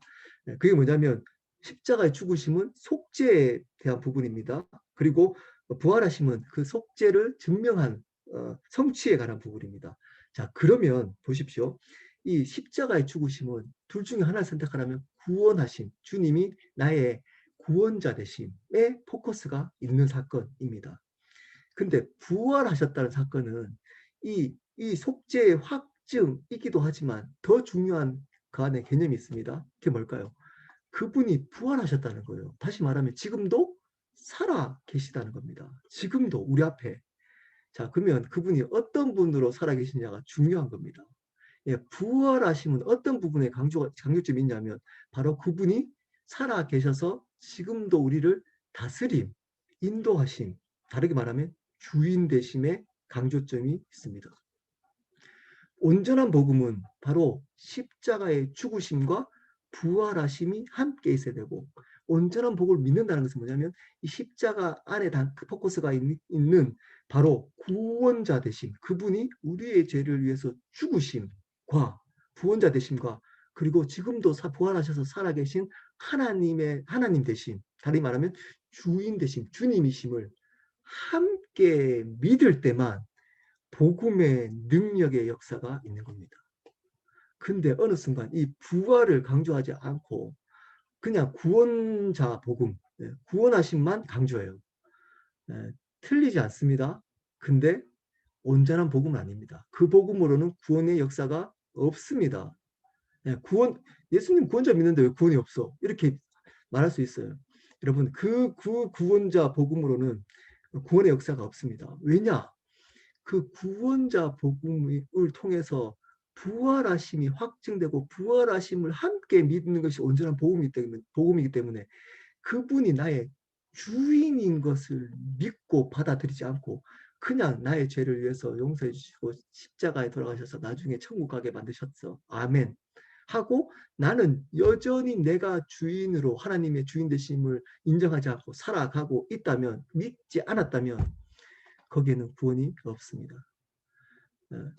예, 그게 뭐냐면 십자가의 죽으심은 속죄에 대한 부분입니다. 그리고 부활하심은 그 속죄를 증명한 성취에 관한 부분입니다. 자, 그러면 보십시오. 이 십자가의 죽으심은 둘 중에 하나를 선택하라면 구원하심, 주님이 나의 구원자 되심에 포커스가 있는 사건입니다. 근데 부활하셨다는 사건은 이 속죄의 확증이기도 하지만 더 중요한 그 안에 개념이 있습니다. 그게 뭘까요? 그분이 부활하셨다는 거예요. 다시 말하면 지금도 살아 계시다는 겁니다. 지금도 우리 앞에. 자, 그러면 그분이 어떤 분으로 살아 계시냐가 중요한 겁니다. 예, 부활하심은 어떤 부분에 강조점이 있냐면 바로 그분이 살아 계셔서 지금도 우리를 다스림, 인도하심, 다르게 말하면 주인 되심에 강조점이 있습니다. 온전한 복음은 바로 십자가의 죽으심과 부활하심이 함께 있어야 되고, 온전한 복음을 믿는다는 것은 뭐냐면 이 십자가 안에 포커스가 있는 바로 구원자 되심, 그분이 우리의 죄를 위해서 죽으심과 구원자 되심과 그리고 지금도 부활하셔서 살아계신 하나님 되심, 다르게 말하면 주인 되심, 주님이심을 함께 믿을 때만 복음의 능력의 역사가 있는 겁니다. 근데 어느 순간 이 부활을 강조하지 않고 그냥 구원자 복음, 구원하심만 강조해요. 틀리지 않습니다. 근데 온전한 복음은 아닙니다. 그 복음으로는 구원의 역사가 없습니다. 예수님 구원자 믿는데 왜 구원이 없어? 이렇게 말할 수 있어요. 여러분, 그 구원자 복음으로는 구원의 역사가 없습니다. 왜냐? 그 구원자 복음을 통해서 부활하심이 확증되고 부활하심을 함께 믿는 것이 온전한 복음이기 때문에 그분이 나의 주인인 것을 믿고 받아들이지 않고 그냥 나의 죄를 위해서 용서해 주시고 십자가에 돌아가셔서 나중에 천국 가게 만드셨어. 아멘. 하고 나는 여전히 내가 주인으로 하나님의 주인 되심을 인정하지 않고 살아가고 있다면, 믿지 않았다면 거기에는 구원이 없습니다.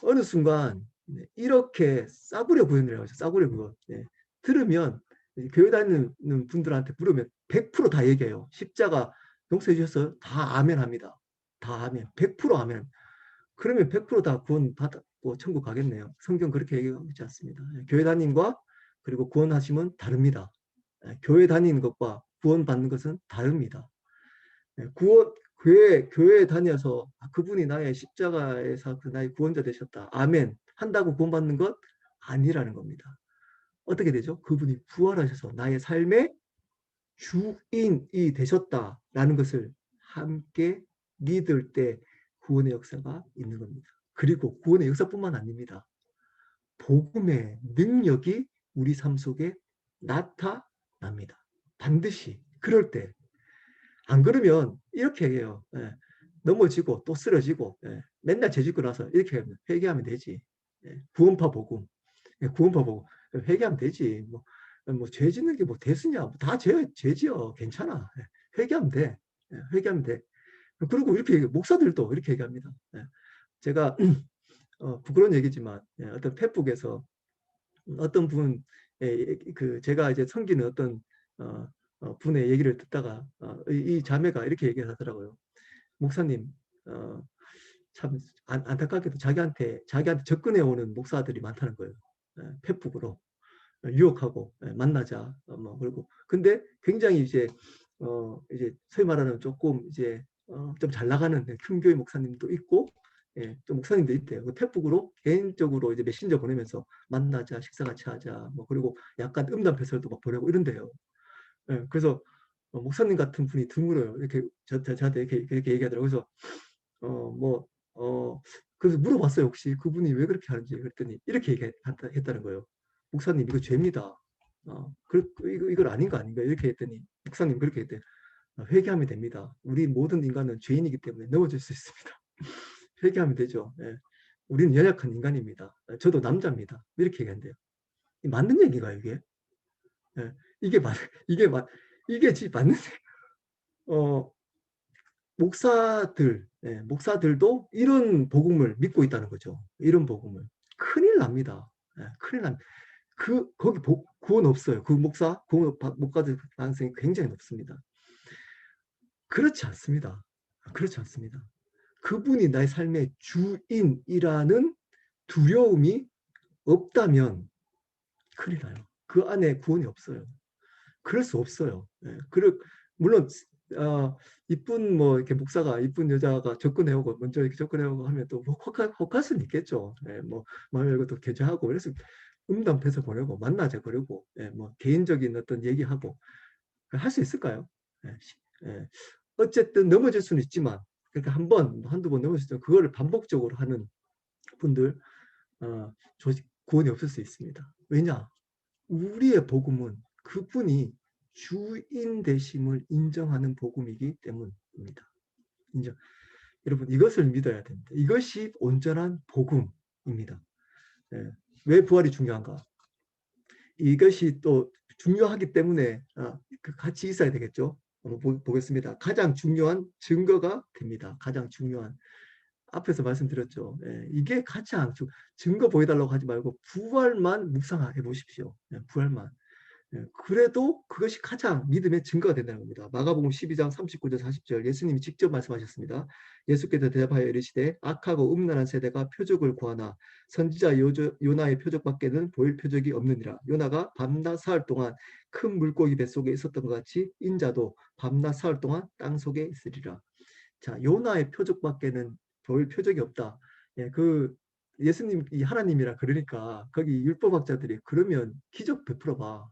어느 순간 이렇게 싸구려 구현이라고 하죠. 싸구려 구현. 들으면 교회 다니는 분들한테 물으면 100%다 얘기해요. 십자가 용서해 주셔서 다 아멘 합니다. 다 아멘. 100% 아멘. 그러면 100%다 구원 받고 천국 가겠네요. 성경 그렇게 얘기하고 있지 않습니다. 교회 다님과 그리고 구원하심은 다릅니다. 교회 다니는 것과 구원 받는 것은 다릅니다. 교회에 다녀서 그분이 나의 십자가에서 나의 구원자 되셨다. 아멘. 한다고 구원받는 것 아니라는 겁니다. 어떻게 되죠? 그분이 부활하셔서 나의 삶의 주인이 되셨다라는 것을 함께 믿을 때 구원의 역사가 있는 겁니다. 그리고 구원의 역사뿐만 아닙니다. 복음의 능력이 우리 삶 속에 나타납니다. 반드시 그럴 때. 안 그러면 이렇게 해요. 넘어지고 또 쓰러지고 맨날 죄짓고 나서 이렇게 회개하면 되지. 구원파 복음. 구원파 복음. 회개하면 되지. 죄 짓는 게 뭐 대수냐. 다 죄지어. 괜찮아. 회개하면 돼. 회개하면 돼. 그리고 이렇게 목사들도 이렇게 얘기합니다. 제가 부끄러운 얘기지만 어떤 페북에서 어떤 분, 제가 이제 섬기는 어떤 분의 얘기를 듣다가 이 자매가 이렇게 얘기하더라고요. 목사님, 참 안타깝게도 자기한테 접근해 오는 목사들이 많다는 거예요. 페북으로 유혹하고 만나자 뭐 그리고 근데 굉장히 이제 소위 말하는 조금 이제 좀 잘 나가는 큰 교회 목사님도 있고 좀 목사님도 있대요. 페북으로 개인적으로 이제 메신저 보내면서 만나자, 식사 같이 하자, 뭐 그리고 약간 음담 패설도 막 보내고 이런데요. 그래서 목사님 같은 분이 드물어요. 이렇게 저한테 이렇게 얘기하더라고요. 그래서 뭐 그래서 물어봤어요. 혹시 그분이 왜 그렇게 하는지. 그랬더니 이렇게 얘기했다는 거예요. 목사님 이거 죄입니다. 이걸 아닌 거 아닌가 이렇게 했더니 목사님 그렇게 했대. 회개하면 됩니다. 우리 모든 인간은 죄인이기 때문에 넘어질 수 있습니다. 회개하면 되죠. 우리는 연약한 인간입니다. 저도 남자입니다. 이렇게 얘기한대요. 맞는 얘기가요, 이게? 예, 이게 맞, 이게 맞, 이게 맞는, 어, 목사들도 이런 복음을 믿고 있다는 거죠. 이런 복음을. 큰일 납니다. 큰일 납니다. 거기 구원 없어요. 그 목사, 구원 못 받을 가능성이 굉장히 높습니다. 그렇지 않습니다. 그렇지 않습니다. 그분이 나의 삶의 주인이라는 두려움이 없다면 큰일 나요. 그 안에 구원이 없어요. 그럴 수 없어요. 예. 물론 이쁜 뭐 이렇게 목사가 이쁜 여자가 접근해오고 먼저 이렇게 접근해오고 하면 또 혹할 수는 있겠죠. 예, 뭐 마음에 열고 또 교제하고 그래서 음담패서 보내고 만나자 그러고 예, 뭐 개인적인 어떤 얘기하고 할 수 있을까요? 예, 예. 어쨌든 넘어질 수는 있지만 그러니까 한 번, 한두 번 넘어질 수 있지만 그거를 반복적으로 하는 분들 구원이 없을 수 있습니다. 왜냐? 우리의 복음은 그분이 주인 되심을 인정하는 복음이기 때문입니다. 인정. 여러분 이것을 믿어야 됩니다. 이것이 온전한 복음입니다. 예. 왜 부활이 중요한가? 이것이 또 중요하기 때문에 같이 있어야 되겠죠. 한번 보겠습니다. 가장 중요한 증거가 됩니다. 가장 중요한 앞에서 말씀드렸죠. 예, 이게 가장 증거 보여달라고 하지 말고 부활만 묵상해 보십시오. 예, 부활만. 예, 그래도 그것이 가장 믿음의 증거가 된다는 겁니다. 마가복음 12장 39절 40절 예수님이 직접 말씀하셨습니다. 예수께서 대답하여 이르시되 악하고 음란한 세대가 표적을 구하나 선지자 요나의 표적밖에는 보일 표적이 없느니라. 요나가 밤낮 사흘 동안 큰 물고기 뱃속에 있었던 것 같이 인자도 밤낮 사흘 동안 땅 속에 있으리라. 자, 요나의 표적밖에는 보일 표적이 없다. 예, 예수님이 하나님이라 그러니까 거기 율법학자들이 그러면 기적 베풀어 봐.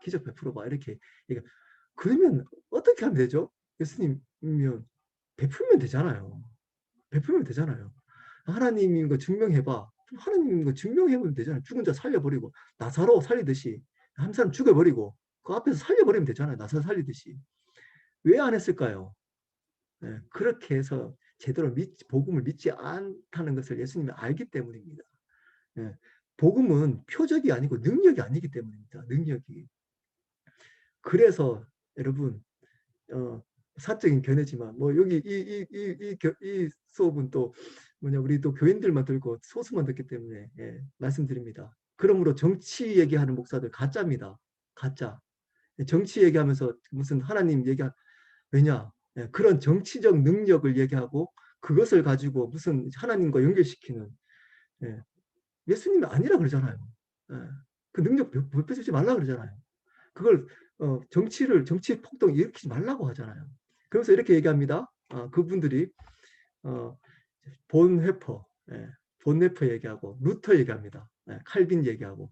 기적 베풀어 봐. 이렇게. 그러니까 그러면 어떻게 하면 되죠? 예수님이면 베풀면 되잖아요. 베풀면 되잖아요. 하나님인 거 증명해 봐. 하나님인 거 증명해 보면 되잖아요. 죽은 자 살려버리고 나사로 살리듯이 한 사람 죽여버리고 그 앞에서 살려버리면 되잖아요. 나사로 살리듯이. 왜 안 했을까요? 예, 그렇게 해서 제대로 복음을 믿지 않다는 것을 예수님이 알기 때문입니다. 예, 복음은 표적이 아니고 능력이 아니기 때문입니다. 능력이. 그래서 여러분 사적인 견해지만 뭐 여기 이 수업은 또 뭐냐 우리 또 교인들만 들고 소수만 듣기 때문에 예, 말씀드립니다. 그러므로 정치 얘기하는 목사들 가짜입니다. 가짜. 정치 얘기하면서 무슨 하나님 왜냐? 예, 그런 정치적 능력을 얘기하고 그것을 가지고 무슨 하나님과 연결시키는 예, 예수님이 아니라 그러잖아요. 예, 그 능력 베푸지 말라 그러잖아요. 그걸 정치 폭동 일으키지 말라고 하잖아요. 그래서 이렇게 얘기합니다. 그분들이 어, 본회퍼, 예, 본네퍼 얘기하고 루터 얘기합니다. 예, 칼빈 얘기하고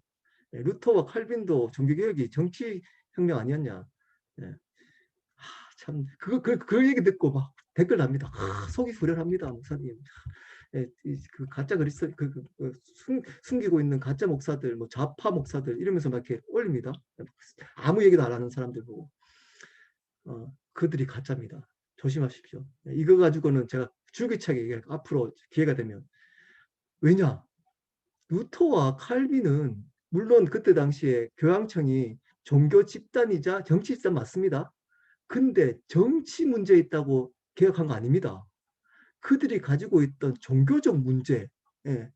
예, 루터와 칼빈도 종교개혁이 정치혁명 아니었냐. 예, 참 그 얘기 듣고 막 댓글 납니다. 속이 후련합니다, 목사님. 예, 그 가짜 그리스도 숨기고 있는 가짜 목사들, 뭐 좌파 목사들 이러면서 막 이렇게 올립니다. 아무 얘기도 안 하는 사람들 보고 그들이 가짜입니다. 조심하십시오. 예, 이거 가지고는 제가 줄기차게 얘기할 앞으로 기회가 되면 왜냐 루터와 칼빈은 물론 그때 당시에 교황청이 종교 집단이자 정치 집단 맞습니다. 근데 정치 문제 있다고 개혁한 거 아닙니다. 그들이 가지고 있던 종교적 문제, 예,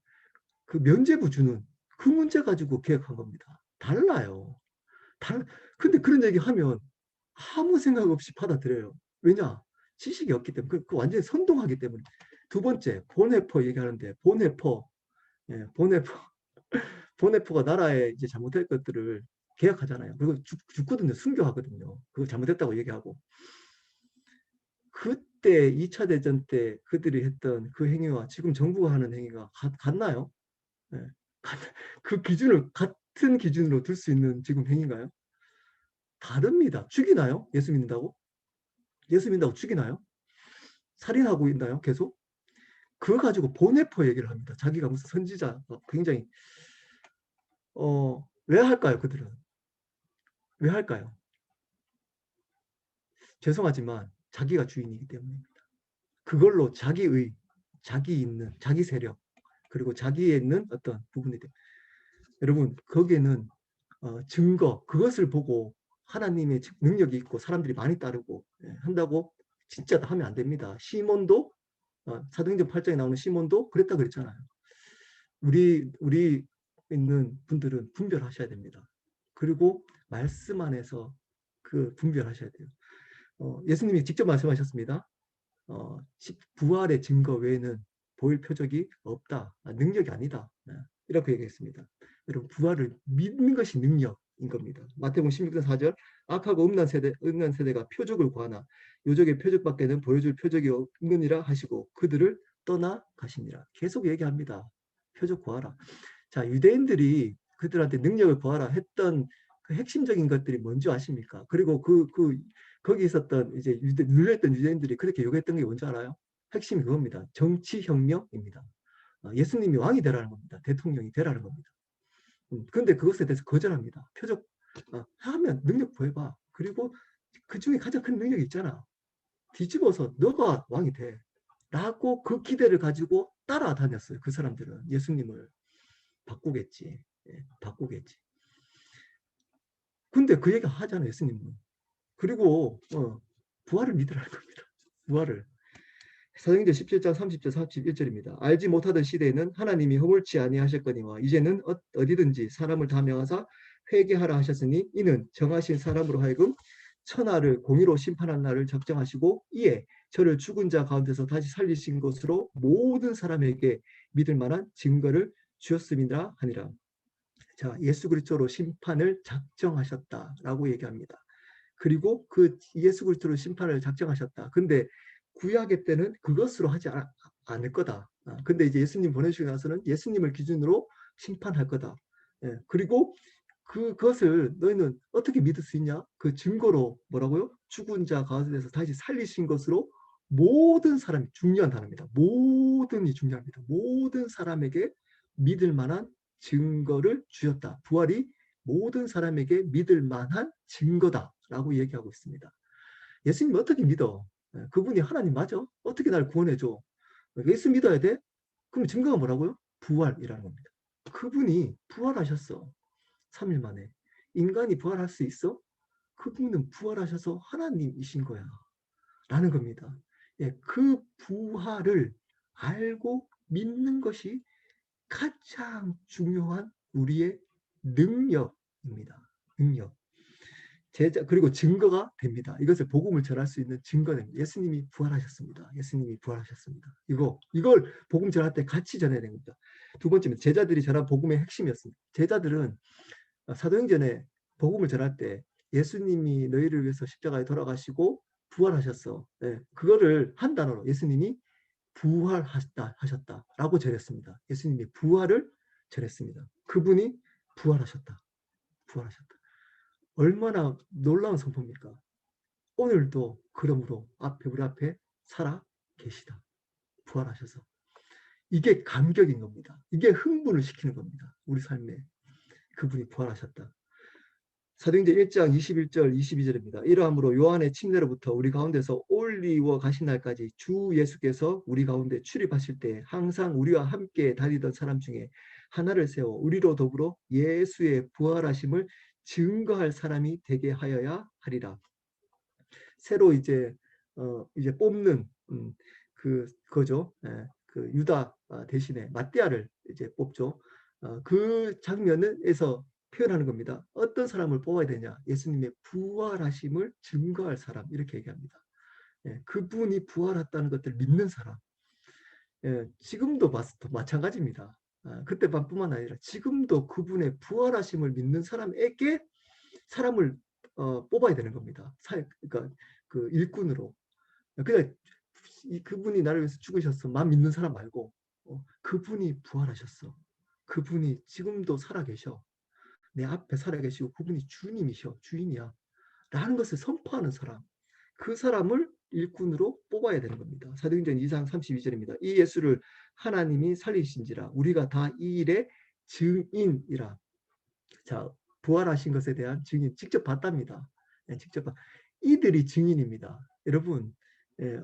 그 면죄부 주는 그 문제 가지고 개혁한 겁니다. 달라요. 근데 그런 얘기 하면 아무 생각 없이 받아들여요. 왜냐? 지식이 없기 때문에. 그 완전히 선동하기 때문에. 두 번째, 본해퍼 얘기하는데, 본해퍼, 예, 본해퍼, 본해퍼가 나라에 이제 잘못될 것들을 개혁하잖아요. 그리고 죽거든요. 순교하거든요. 그거 잘못했다고 얘기하고. 그때 2차 대전 때 그들이 했던 그 행위와 지금 정부가 하는 행위가 같나요? 네. 그 기준을 같은 기준으로 둘 수 있는 지금 행위인가요? 다릅니다. 죽이나요? 예수 믿는다고? 예수 믿는다고 죽이나요? 살인하고 있나요? 계속? 그거 가지고 보네퍼 얘기를 합니다. 자기가 무슨 선지자 굉장히 왜 할까요? 그들은 왜 할까요? 죄송하지만 자기가 주인이기 때문입니다. 그걸로 자기 있는 자기 세력 그리고 자기에 있는 어떤 부분이 돼. 여러분 거기에는 증거 그것을 보고 하나님의 능력이 있고 사람들이 많이 따르고 한다고 진짜 하면 안 됩니다. 시몬도 사도행전 8장에 나오는 시몬도 그랬다 그랬잖아요. 우리 있는 분들은 분별하셔야 됩니다. 그리고 말씀 안에서 그 분별하셔야 돼요. 예수님이 직접 말씀하셨습니다. 부활의 증거 외에는 보일 표적이 없다. 능력이 아니다. 이렇게 얘기했습니다. 여러분 부활을 믿는 것이 능력인 겁니다. 마태복음 16장 4절 악하고 음란 세대가 표적을 구하나 요적의 표적밖에는 보여줄 표적이 없느니라 하시고 그들을 떠나 가시니라. 계속 얘기합니다. 표적 구하라. 자, 유대인들이 그들한테 능력을 구하라 했던 그 핵심적인 것들이 뭔지 아십니까? 그리고 거기 있었던 이제 눌려있던 유대인들이 그렇게 요구했던 게 뭔지 알아요? 핵심이 그겁니다. 정치혁명입니다. 예수님이 왕이 되라는 겁니다. 대통령이 되라는 겁니다. 근데 그것에 대해서 거절합니다. 표적 하면 능력 구해봐. 그리고 그 중에 가장 큰 능력이 있잖아. 뒤집어서 너가 왕이 돼. 라고 그 기대를 가지고 따라다녔어요. 그 사람들은 예수님을 바꾸겠지. 바꾸겠지. 근데 그 얘기 하잖아요. 예수님은. 그리고 부활을 믿으라는 겁니다. 부활을. 사도행전 17장 30절 31절입니다. 알지 못하던 시대에는 하나님이 허물치 아니하셨거니와 이제는 어디든지 사람을 다 명하사 회개하라 하셨으니 이는 정하신 사람으로 하여금 천하를 공의로 심판한 날을 적정하시고 이에 저를 죽은 자 가운데서 다시 살리신 것으로 모든 사람에게 믿을 만한 증거를 주었음이라 하니라. 자, 예수 그리스도로 심판을 작정하셨다라고 얘기합니다. 그리고 그 예수 그리스도로 심판을 작정하셨다. 근데 구약의 때는 그것으로 하지 않을 거다. 근데 이제 예수님 보내시고 나서는 예수님을 기준으로 심판할 거다. 그리고 그것을 너희는 어떻게 믿을 수 있냐? 그 증거로 뭐라고요? 죽은 자 가운데서 다시 살리신 것으로 모든 사람이 중요한 단어입니다. 모든이 중요합니다. 모든 사람에게 믿을 만한 증거를 주셨다. 부활이 모든 사람에게 믿을 만한 증거다라고 얘기하고 있습니다. 예수님 어떻게 믿어? 그분이 하나님 맞아? 어떻게 날 구원해줘? 예수 믿어야 돼? 그럼 증거가 뭐라고요? 부활이라는 겁니다. 그분이 부활하셨어. 3일 만에. 인간이 부활할 수 있어? 그분은 부활하셔서 하나님이신 거야. 라는 겁니다. 그 부활을 알고 믿는 것이 가장 중요한 우리의 능력입니다. 능력. 그리고 증거가 됩니다. 이것을 복음을 전할 수 있는 증거는 예수님이 부활하셨습니다. 예수님이 부활하셨습니다. 이걸 복음 전할 때 같이 전해야 됩니다. 두 번째는 제자들이 전한 복음의 핵심이었습니다. 제자들은 사도행전에 복음을 전할 때 예수님이 너희를 위해서 십자가에 돌아가시고 부활하셨어. 그거를 한 단어로 예수님이 부활하셨다라고 전했습니다. 예수님이 부활을 전했습니다. 그분이 부활하셨다. 부활하셨다. 얼마나 놀라운 선포입니까? 오늘도 그러므로 우리 앞에 살아 계시다. 부활하셔서. 이게 감격인 겁니다. 이게 흥분을 시키는 겁니다. 우리 삶에. 그분이 부활하셨다. 사도행전 1장 21절 22절입니다. 이러함으로 요한의 침례로부터 우리 가운데서 올리워 가신 날까지 주 예수께서 우리 가운데 출입하실 때 항상 우리와 함께 다니던 사람 중에 하나를 세워 우리로 더불어 예수의 부활하심을 증거할 사람이 되게 하여야 하리라. 새로 이제 뽑는 그거죠. 그 유다 대신에 mattia를 이제 뽑죠. 그 장면에서 표현하는 겁니다. 어떤 사람을 뽑아야 되냐? 예수님의 부활하심을 증거할 사람 이렇게 얘기합니다. 그분이 부활했다는 것을 믿는 사람. 지금도 마찬가지입니다. 그때뿐만 아니라 지금도 그분의 부활하심을 믿는 사람에게 사람을 뽑아야 되는 겁니다. 그러니까 그 일꾼으로. 그냥 그분이 나를 위해서 죽으셨어만 믿는 사람 말고 그분이 부활하셨어. 그분이 지금도 살아계셔. 내 앞에 살아계시고 그분이 주님이셔. 주인이야. 라는 것을 선포하는 사람. 그 사람을 일꾼으로 뽑아야 되는 겁니다. 사도행전 2장 32절입니다. 이 예수를 하나님이 살리신지라 우리가 다 이 일의 증인이라. 자, 부활하신 것에 대한 증인 직접 봤답니다. 직접 이들이 증인입니다. 여러분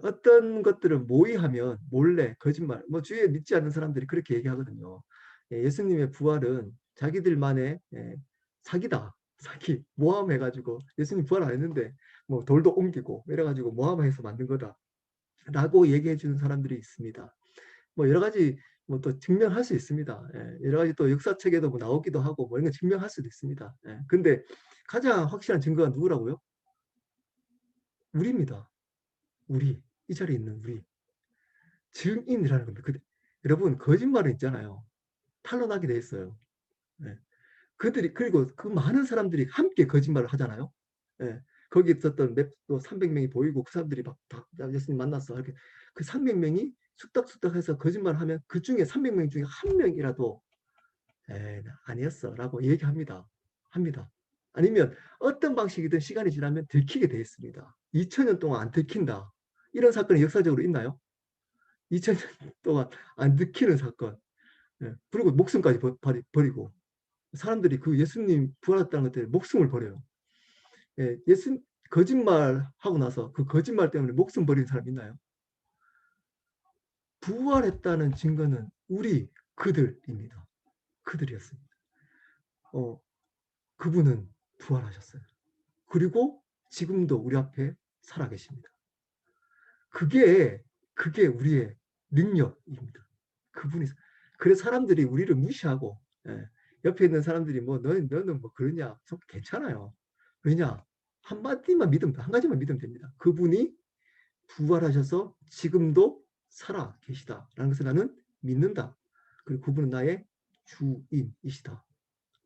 어떤 것들을 모의하면 몰래 거짓말 주위에 믿지 않는 사람들이 그렇게 얘기하거든요. 예수님의 부활은 자기들만의 사기다. 사기 모함해가지고 예수님 부활 안 했는데 돌도 옮기고 이래가지고 모함해서 만든 거다 라고 얘기해 주는 사람들이 있습니다. 여러 가지 또 증명할 수 있습니다. 여러 가지 또 역사책에도 나오기도 하고 이런 거 증명할 수도 있습니다. 근데 가장 확실한 증거가 누구라고요? 우리입니다. 우리 이 자리에 있는 우리 증인이라는 겁니다. 여러분 거짓말은 있잖아요. 탄로나게 돼 있어요. 그들이 그리고 그 많은 사람들이 함께 거짓말을 하잖아요. 예. 거기 있었던 또 300명이 보이고 그 사람들이 막 예수님 만났어. 이렇게 그 300명이 쑥닥쑥닥해서 거짓말하면 그 중에 300명 중에 한 명이라도 아니었어라고 얘기합니다. 합니다. 아니면 어떤 방식이든 시간이 지나면 들키게 돼 있습니다. 2000년 동안 안 들킨다. 이런 사건이 역사적으로 있나요? 2000년 동안 안 들키는 사건. 예. 그리고 목숨까지 버리고 사람들이 그 예수님 부활했다는 것 때문에 목숨을 버려요. 예, 거짓말 하고 나서 그 거짓말 때문에 목숨 버리는 사람 있나요? 부활했다는 증거는 그들입니다. 그들이었습니다. 그분은 부활하셨어요. 그리고 지금도 우리 앞에 살아계십니다. 그게 우리의 능력입니다. 그분이 그래서 사람들이 우리를 무시하고 옆에 있는 사람들이 뭐 너는 뭐 그러냐 괜찮아요. 왜냐 한마디만 믿으면 한 가지만 믿으면 됩니다. 그분이 부활하셔서 지금도 살아 계시다라는 것을 나는 믿는다. 그리고 그분은 나의 주인이시다.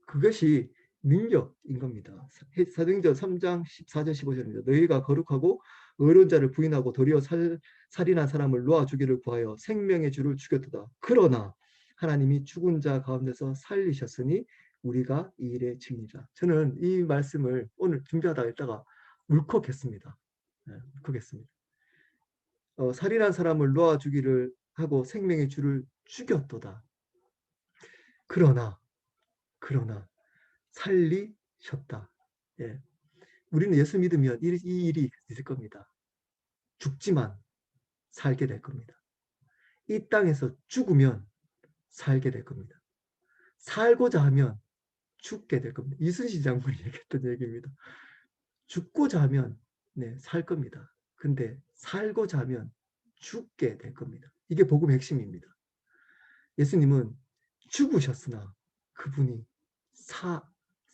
그것이 능력인 겁니다. 사도행전 3장 14절 15절입니다. 너희가 거룩하고 의로운 자를 부인하고 도리어 살인한 사람을 놓아 주기를 구하여 생명의 주를 죽였도다. 그러나 하나님이 죽은 자 가운데서 살리셨으니 우리가 이 일의 증인이라. 저는 이 말씀을 오늘 준비하다가 있다가 울컥했습니다. 울컥했습니다. 살인한 사람을 놓아 주기를 하고 생명의 주를 죽였도다. 그러나 살리셨다. 예. 우리는 예수 믿으면 이 일이 있을 겁니다. 죽지만 살게 될 겁니다. 이 땅에서 죽으면 살게 될 겁니다. 살고자 하면 죽게 될 겁니다. 이순신 장군이 얘기했던 얘기입니다. 죽고자 하면 살 겁니다. 근데 살고자 하면 죽게 될 겁니다. 이게 복음의 핵심입니다. 예수님은 죽으셨으나 그분이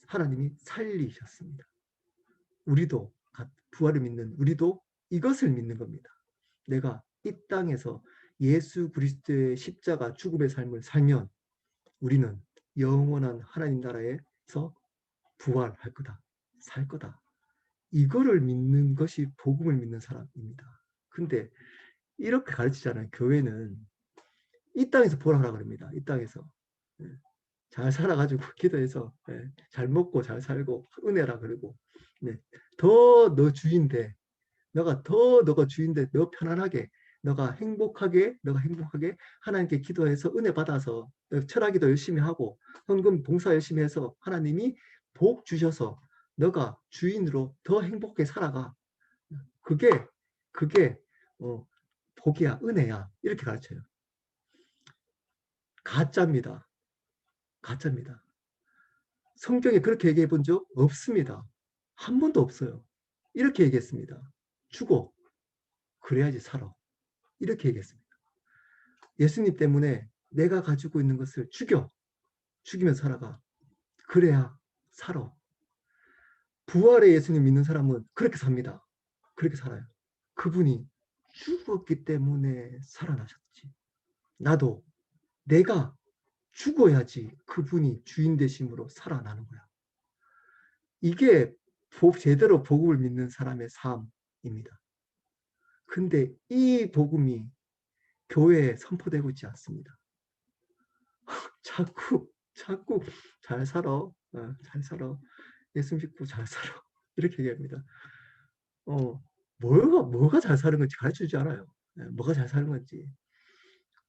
하나님이 살리셨습니다. 우리도 부활을 믿는 우리도 이것을 믿는 겁니다. 내가 이 땅에서 예수 그리스도의 십자가 죽음의 삶을 살면 우리는 영원한 하나님 나라에서 부활할 거다. 살 거다. 이거를 믿는 것이 복음을 믿는 사람입니다. 근데 이렇게 가르치잖아요. 교회는 이 땅에서 부활하라 그럽니다. 이 땅에서. 잘 살아가지고 기도해서 잘 먹고 잘 살고 은혜라 그러고 더 너 주인데 너가 주인데 너 편안하게 너가 행복하게 하나님께 기도해서 은혜 받아서 철학기도 열심히 하고 헌금 봉사 열심히 해서 하나님이 복 주셔서 너가 주인으로 더 행복하게 살아가. 그게 복이야 은혜야 이렇게 가르쳐요. 가짜입니다. 성경에 그렇게 얘기해 본 적 없습니다. 한 번도 없어요. 이렇게 얘기했습니다. 죽어. 그래야지 살아. 이렇게 얘기했습니다. 예수님 때문에 내가 가지고 있는 것을 죽이면 살아가. 그래야 살아. 부활의 예수님 믿는 사람은 그렇게 삽니다. 그렇게 살아요. 그분이 죽었기 때문에 살아나셨지. 나도 내가 죽어야지 그분이 주인 되심으로 살아나는 거야. 이게 제대로 복음을 믿는 사람의 삶입니다. 근데 이 복음이 교회에 선포되고 있지 않습니다. 자꾸 잘 살아. 잘 살아. 예수 믿고 잘 살아. 이렇게 얘기합니다. 뭐가 잘 사는 건지 가르쳐주지 않아요. 뭐가 잘 사는 건지.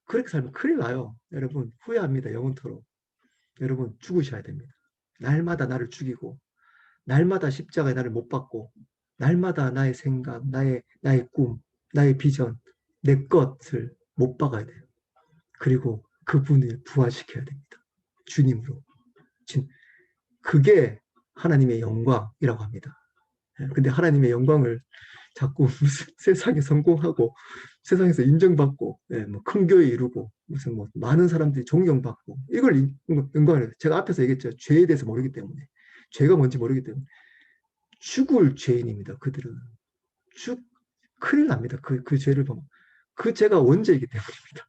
그렇게 살면 큰일 나요. 여러분 후회합니다. 영원토록. 여러분 죽으셔야 됩니다. 날마다 나를 죽이고 날마다 십자가에 나를 못 박고 날마다 나의 생각, 나의 꿈, 나의 비전, 내 것을 못 박아야 돼요. 그리고 그분을 부활시켜야 됩니다. 주님으로. 그게 하나님의 영광이라고 합니다. 근데 하나님의 영광을 자꾸 무슨 세상에 성공하고 세상에서 인정받고 뭐 큰 교회 이루고 무슨 뭐 많은 사람들이 존경받고 이걸 영광을 제가 앞에서 얘기했죠. 죄에 대해서 모르기 때문에 죄가 뭔지 모르기 때문에 죽을 죄인입니다. 그들은 큰일 납니다. 그 죄를 보면 그 죄가 원죄이기 때문입니다.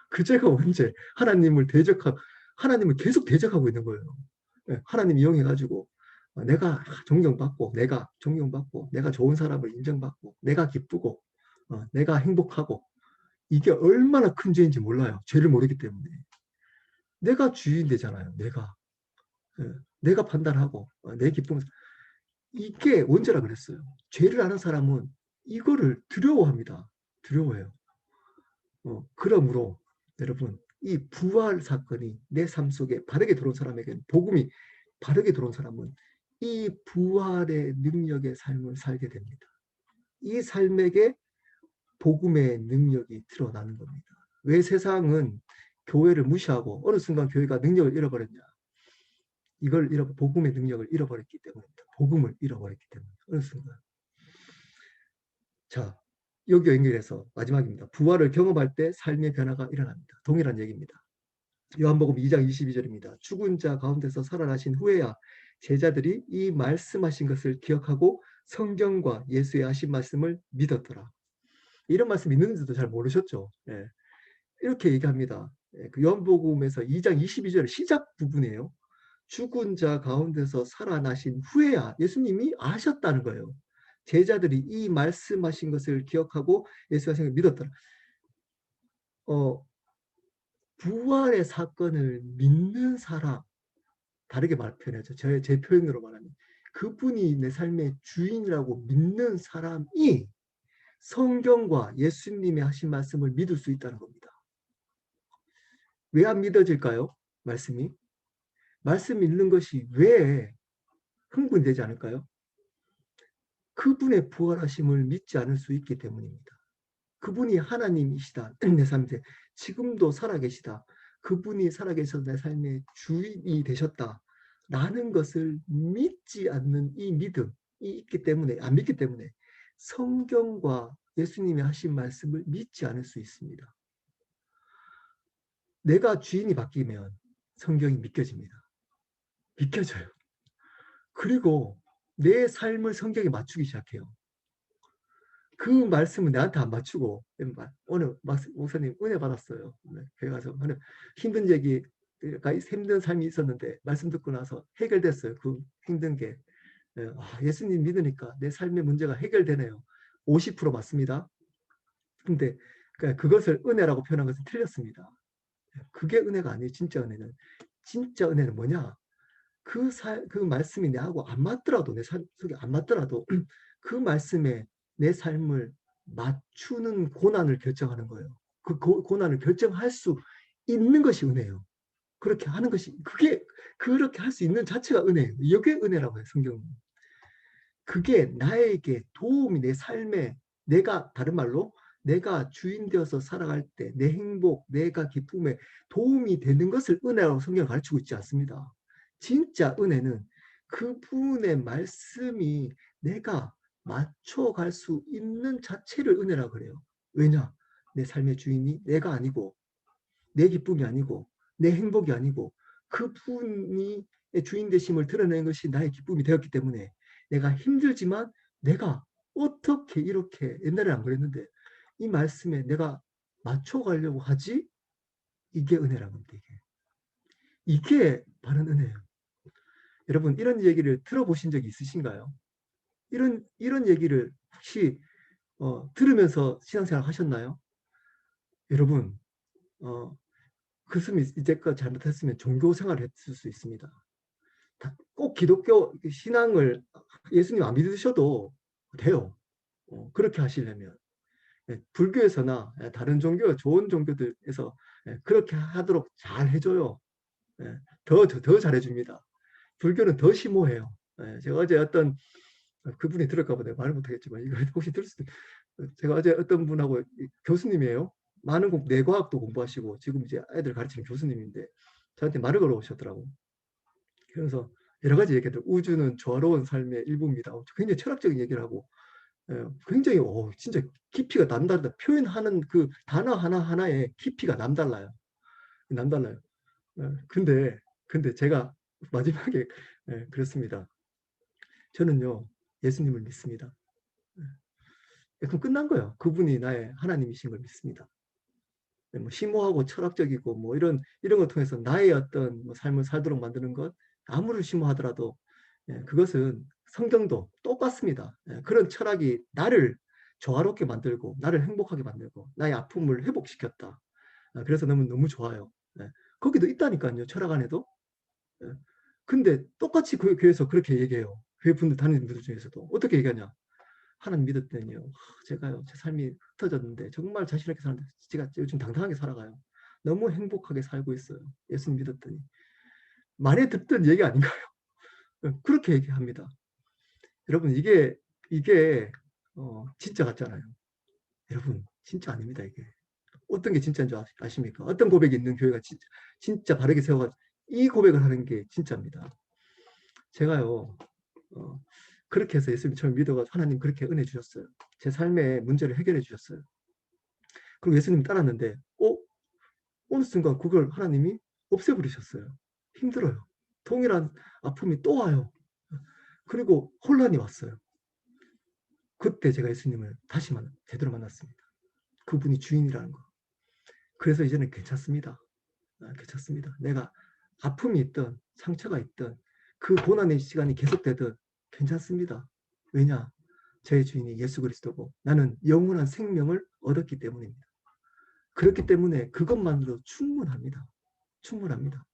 그 죄가 원죄 하나님을 계속 대적하고 있는 거예요. 하나님 이용해가지고 내가 존경받고, 내가 존경받고, 내가 좋은 사람을 인정받고, 내가 기쁘고, 내가 행복하고, 이게 얼마나 큰 죄인지 몰라요. 죄를 모르기 때문에. 내가 주인 되잖아요. 내가 판단하고 내 기쁨을. 이게 원죄라 그랬어요. 죄를 아는 사람은 이거를 두려워합니다. 두려워해요. 그러므로 여러분, 이 부활 사건이 내 삶 속에 바르게 들어온 사람에게는, 복음이 바르게 들어온 사람은 이 부활의 능력의 삶을 살게 됩니다. 이 삶에게 복음의 능력이 드러나는 겁니다. 왜 세상은 교회를 무시하고 어느 순간 교회가 능력을 잃어버렸냐? 이걸 복음의 능력을 잃어버렸기 때문입니다. 복음을 잃어버렸기 때문에 어느 순간. 자, 여기 연결해서 마지막입니다. 부활을 경험할 때 삶의 변화가 일어납니다. 동일한 얘기입니다. 요한복음 2장 22절입니다. 죽은 자 가운데서 살아나신 후에야 제자들이 이 말씀하신 것을 기억하고 성경과 예수의 하신 말씀을 믿었더라. 이런 말씀 있는지도 잘 모르셨죠. 이렇게 얘기합니다. 그 요한복음에서 2장 22절 시작 부분이에요. 죽은 자 가운데서 살아나신 후에야 예수님이 아셨다는 거예요. 제자들이 이 말씀하신 것을 기억하고 예수가 생을 믿었더라. 부활의 사건을 믿는 사람, 다르게 표현하죠. 제 표현으로 말하면 그분이 내 삶의 주인이라고 믿는 사람이 성경과 예수님이 하신 말씀을 믿을 수 있다는 겁니다. 왜 안 믿어질까요? 말씀이 말씀 읽는 것이 왜 흥분되지 않을까요? 그분의 부활하심을 믿지 않을 수 있기 때문입니다. 그분이 하나님이시다. 내 삶에 지금도 살아계시다. 그분이 살아계셔서 내 삶의 주인이 되셨다. 라는 것을 믿지 않는 이 믿음이 있기 때문에, 안 믿기 때문에 성경과 예수님이 하신 말씀을 믿지 않을 수 있습니다. 내가 주인이 바뀌면 성경이 믿겨집니다. 믿겨져요. 그리고 내 삶을 성경에 맞추기 시작해요. 그 말씀은 나한테 안 맞추고, 오늘 목사님 은혜 받았어요. 교회 가서 힘든 얘기가, 힘든 삶이 있었는데 말씀 듣고 나서 해결됐어요. 그 힘든 게. 예수님 믿으니까 내 삶의 문제가 해결되네요. 50% 맞습니다. 근데 그것을 은혜라고 표현한 것은 틀렸습니다. 그게 은혜가 아니에요. 진짜 은혜는 뭐냐? 그 말씀이 내하고 안 맞더라도, 내 삶 속에 안 맞더라도 그 말씀에 내 삶을 맞추는 고난을 결정하는 거예요. 그 고난을 결정할 수 있는 것이 은혜예요. 그렇게 하는 것이, 그렇게 할 수 있는 자체가 은혜예요. 이게 은혜라고 해요, 성경은. 그게 나에게 도움이, 내 삶에, 다른 말로 내가 주인 되어서 살아갈 때 내 행복, 내가 기쁨에 도움이 되는 것을 은혜라고 성경을 가르치고 있지 않습니다. 진짜 은혜는 그분의 말씀이 내가 맞춰갈 수 있는 자체를 은혜라고 그래요. 왜냐? 내 삶의 주인이 내가 아니고, 내 기쁨이 아니고, 내 행복이 아니고, 그분이 주인 되심을 드러내는 것이 나의 기쁨이 되었기 때문에 내가 힘들지만 내가 어떻게 이렇게, 옛날에 안 그랬는데 이 말씀에 내가 맞춰가려고 하지? 이게 은혜라는 겁니다. 이게 바른 은혜예요. 여러분, 이런 얘기를 들어보신 적이 있으신가요? 이런 얘기를 혹시 들으면서 신앙생활 하셨나요? 여러분, 그것은 이제껏 잘못했으면 종교생활을 했을 수 있습니다. 꼭 기독교 신앙을 예수님 안 믿으셔도 돼요. 그렇게 하시려면. 불교에서나 다른 종교, 좋은 종교들에서 그렇게 하도록 잘 해줘요. 더 잘해줍니다. 불교는 더 심오해요. 제가 어제 어떤, 그분이 들을까 봐 내가 말을 못하겠지만 이거 혹시 들을 수도, 제가 어제 어떤 분하고, 교수님이에요. 많은 내과학도 공부하시고 지금 이제 애들 가르치는 교수님인데 저한테 말을 걸어오셨더라고. 그래서 여러 가지 얘기들, 우주는 조화로운 삶의 일부입니다. 굉장히 철학적인 얘기를 하고, 굉장히 진짜 깊이가 남다르다. 표현하는 그 단어 하나하나에 깊이가 남달라요. 근데 제가 마지막에 그렇습니다. 저는요, 예수님을 믿습니다. 그럼 끝난 거예요. 그분이 나의 하나님이신 걸 믿습니다. 뭐 심오하고 철학적이고 뭐 이런 걸 통해서 나의 어떤 뭐 삶을 살도록 만드는 것, 아무리 심오하더라도 그것은 성경도 똑같습니다. 그런 철학이 나를 조화롭게 만들고 나를 행복하게 만들고 나의 아픔을 회복시켰다. 그래서 너무 좋아요. 거기도 있다니까요. 철학 안에도. 근데 똑같이 그 교회에서 그렇게 얘기해요. 교회 분들 다니는 분들 중에서도 어떻게 얘기하냐. 하나님 믿었더니요. 제가요. 제 삶이 흩어졌는데 정말 자신 있게 사는데 제가 요즘 당당하게 살아가요. 너무 행복하게 살고 있어요. 예수님 믿었더니. 많이 듣던 얘기 아닌가요? 그렇게 얘기합니다. 여러분 이게 진짜 같잖아요. 여러분 진짜 아닙니다. 이게. 어떤 게 진짜인 줄 아십니까? 어떤 고백이 있는 교회가 진짜 바르게 세워가지고 이 고백을 하는 게 진짜입니다. 제가요. 그렇게 해서 예수님 처음 믿어가지고 하나님 그렇게 은혜 주셨어요. 제 삶의 문제를 해결해 주셨어요. 그리고 예수님 따랐는데 어느 순간 그걸 하나님이 없애버리셨어요. 힘들어요. 동일한 아픔이 또 와요. 그리고 혼란이 왔어요. 그때 제가 예수님을 다시 제대로 만났습니다. 그분이 주인이라는 거. 그래서 이제는 괜찮습니다. 괜찮습니다. 내가 아픔이 있든 상처가 있든 그 고난의 시간이 계속되든 괜찮습니다. 왜냐? 제 주인이 예수 그리스도고 나는 영원한 생명을 얻었기 때문입니다. 그렇기 때문에 그것만으로 충분합니다. 충분합니다.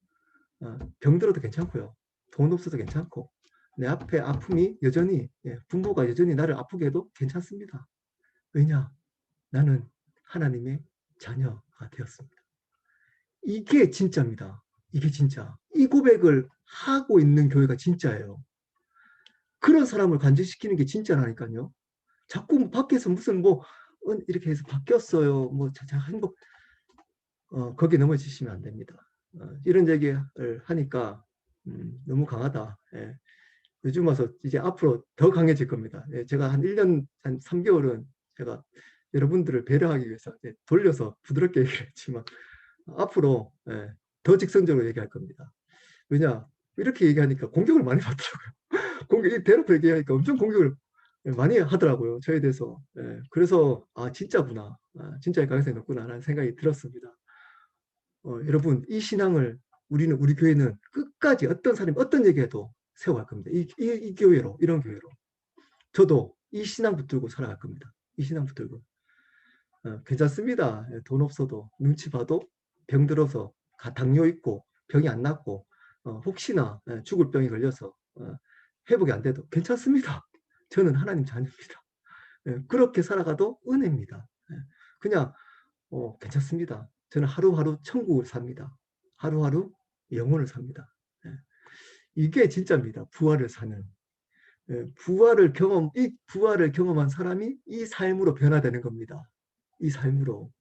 병들어도 괜찮고요. 돈 없어도 괜찮고 내 앞에 아픔이 여전히 부모가 여전히 나를 아프게 해도 괜찮습니다. 왜냐? 나는 하나님의 자녀가 되었습니다. 이게 진짜입니다. 이게 진짜. 이 고백을 하고 있는 교회가 진짜예요. 그런 사람을 간증시키는 게 진짜라니까요. 자꾸 밖에서 무슨 이렇게 해서 바뀌었어요. 행복 거기 넘어지시면 안 됩니다. 이런 얘기를 하니까 너무 강하다. 요즘 와서 이제 앞으로 더 강해질 겁니다. 제가 한 1년, 한 3개월은 제가 여러분들을 배려하기 위해서 돌려서 부드럽게 얘기를 했지만 앞으로 더 직선적으로 얘기할 겁니다. 왜냐? 이렇게 얘기하니까 공격을 많이 받더라고요. 대놓고 얘기하니까 엄청 공격을 많이 하더라고요. 저에 대해서. 그래서 진짜구나. 진짜의 가능성이 높구나 라는 생각이 들었습니다. 여러분 이 신앙을 우리 교회는 끝까지 어떤 사람이 어떤 얘기해도 세워갈 겁니다. 이 교회로 이런 교회로 저도 이 신앙 붙들고 살아갈 겁니다. 이 신앙 붙들고 괜찮습니다. 돈 없어도 눈치 봐도 병들어서 당뇨 있고 병이 안 낫고 혹시나 죽을 병이 걸려서 회복이 안 돼도 괜찮습니다. 저는 하나님 자녀입니다. 그렇게 살아가도 은혜입니다. 그냥 괜찮습니다. 저는 하루하루 천국을 삽니다. 하루하루 영혼을 삽니다. 이게 진짜입니다. 부활을 사는. 이 부활을 경험한 사람이 이 삶으로 변화되는 겁니다. 이 삶으로.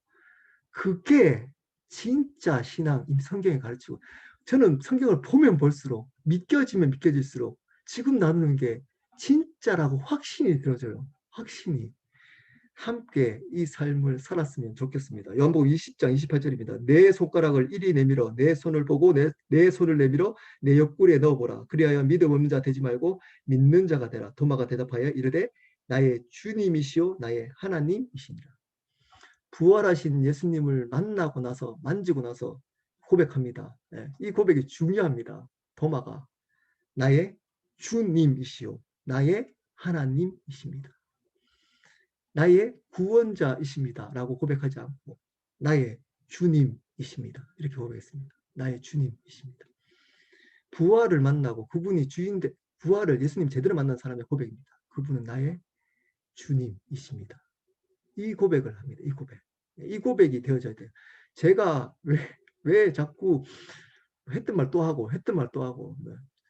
그게 진짜 신앙, 성경이 가르치고 저는 성경을 보면 볼수록 믿겨지면 믿겨질수록 지금 나누는 게 진짜라고 확신이 들어져요. 확신이. 함께 이 삶을 살았으면 좋겠습니다. 요한복음 20장 28절입니다. 내 손가락을 이리 내밀어 내 손을 보고 내 손을 내밀어 내 옆구리에 넣어보라. 그리하여 믿음 없는 자 되지 말고 믿는 자가 되라. 도마가 대답하여 이르되 나의 주님이시요 나의 하나님이시니라. 부활하신 예수님을 만나고 나서 만지고 나서 고백합니다. 이 고백이 중요합니다. 도마가 나의 주님이시요 나의 하나님이십니다. 나의 구원자이십니다. 라고 고백하지 않고 나의 주님이십니다. 이렇게 고백했습니다. 나의 주님이십니다. 부활을 만나고 그분이 주인데 부활을 예수님 제대로 만난 사람의 고백입니다. 그분은 나의 주님이십니다. 이 고백을 합니다. 이 고백. 이 고백이 되어져야 돼요. 제가 왜 자꾸 했던 말 또 하고 했던 말 또 하고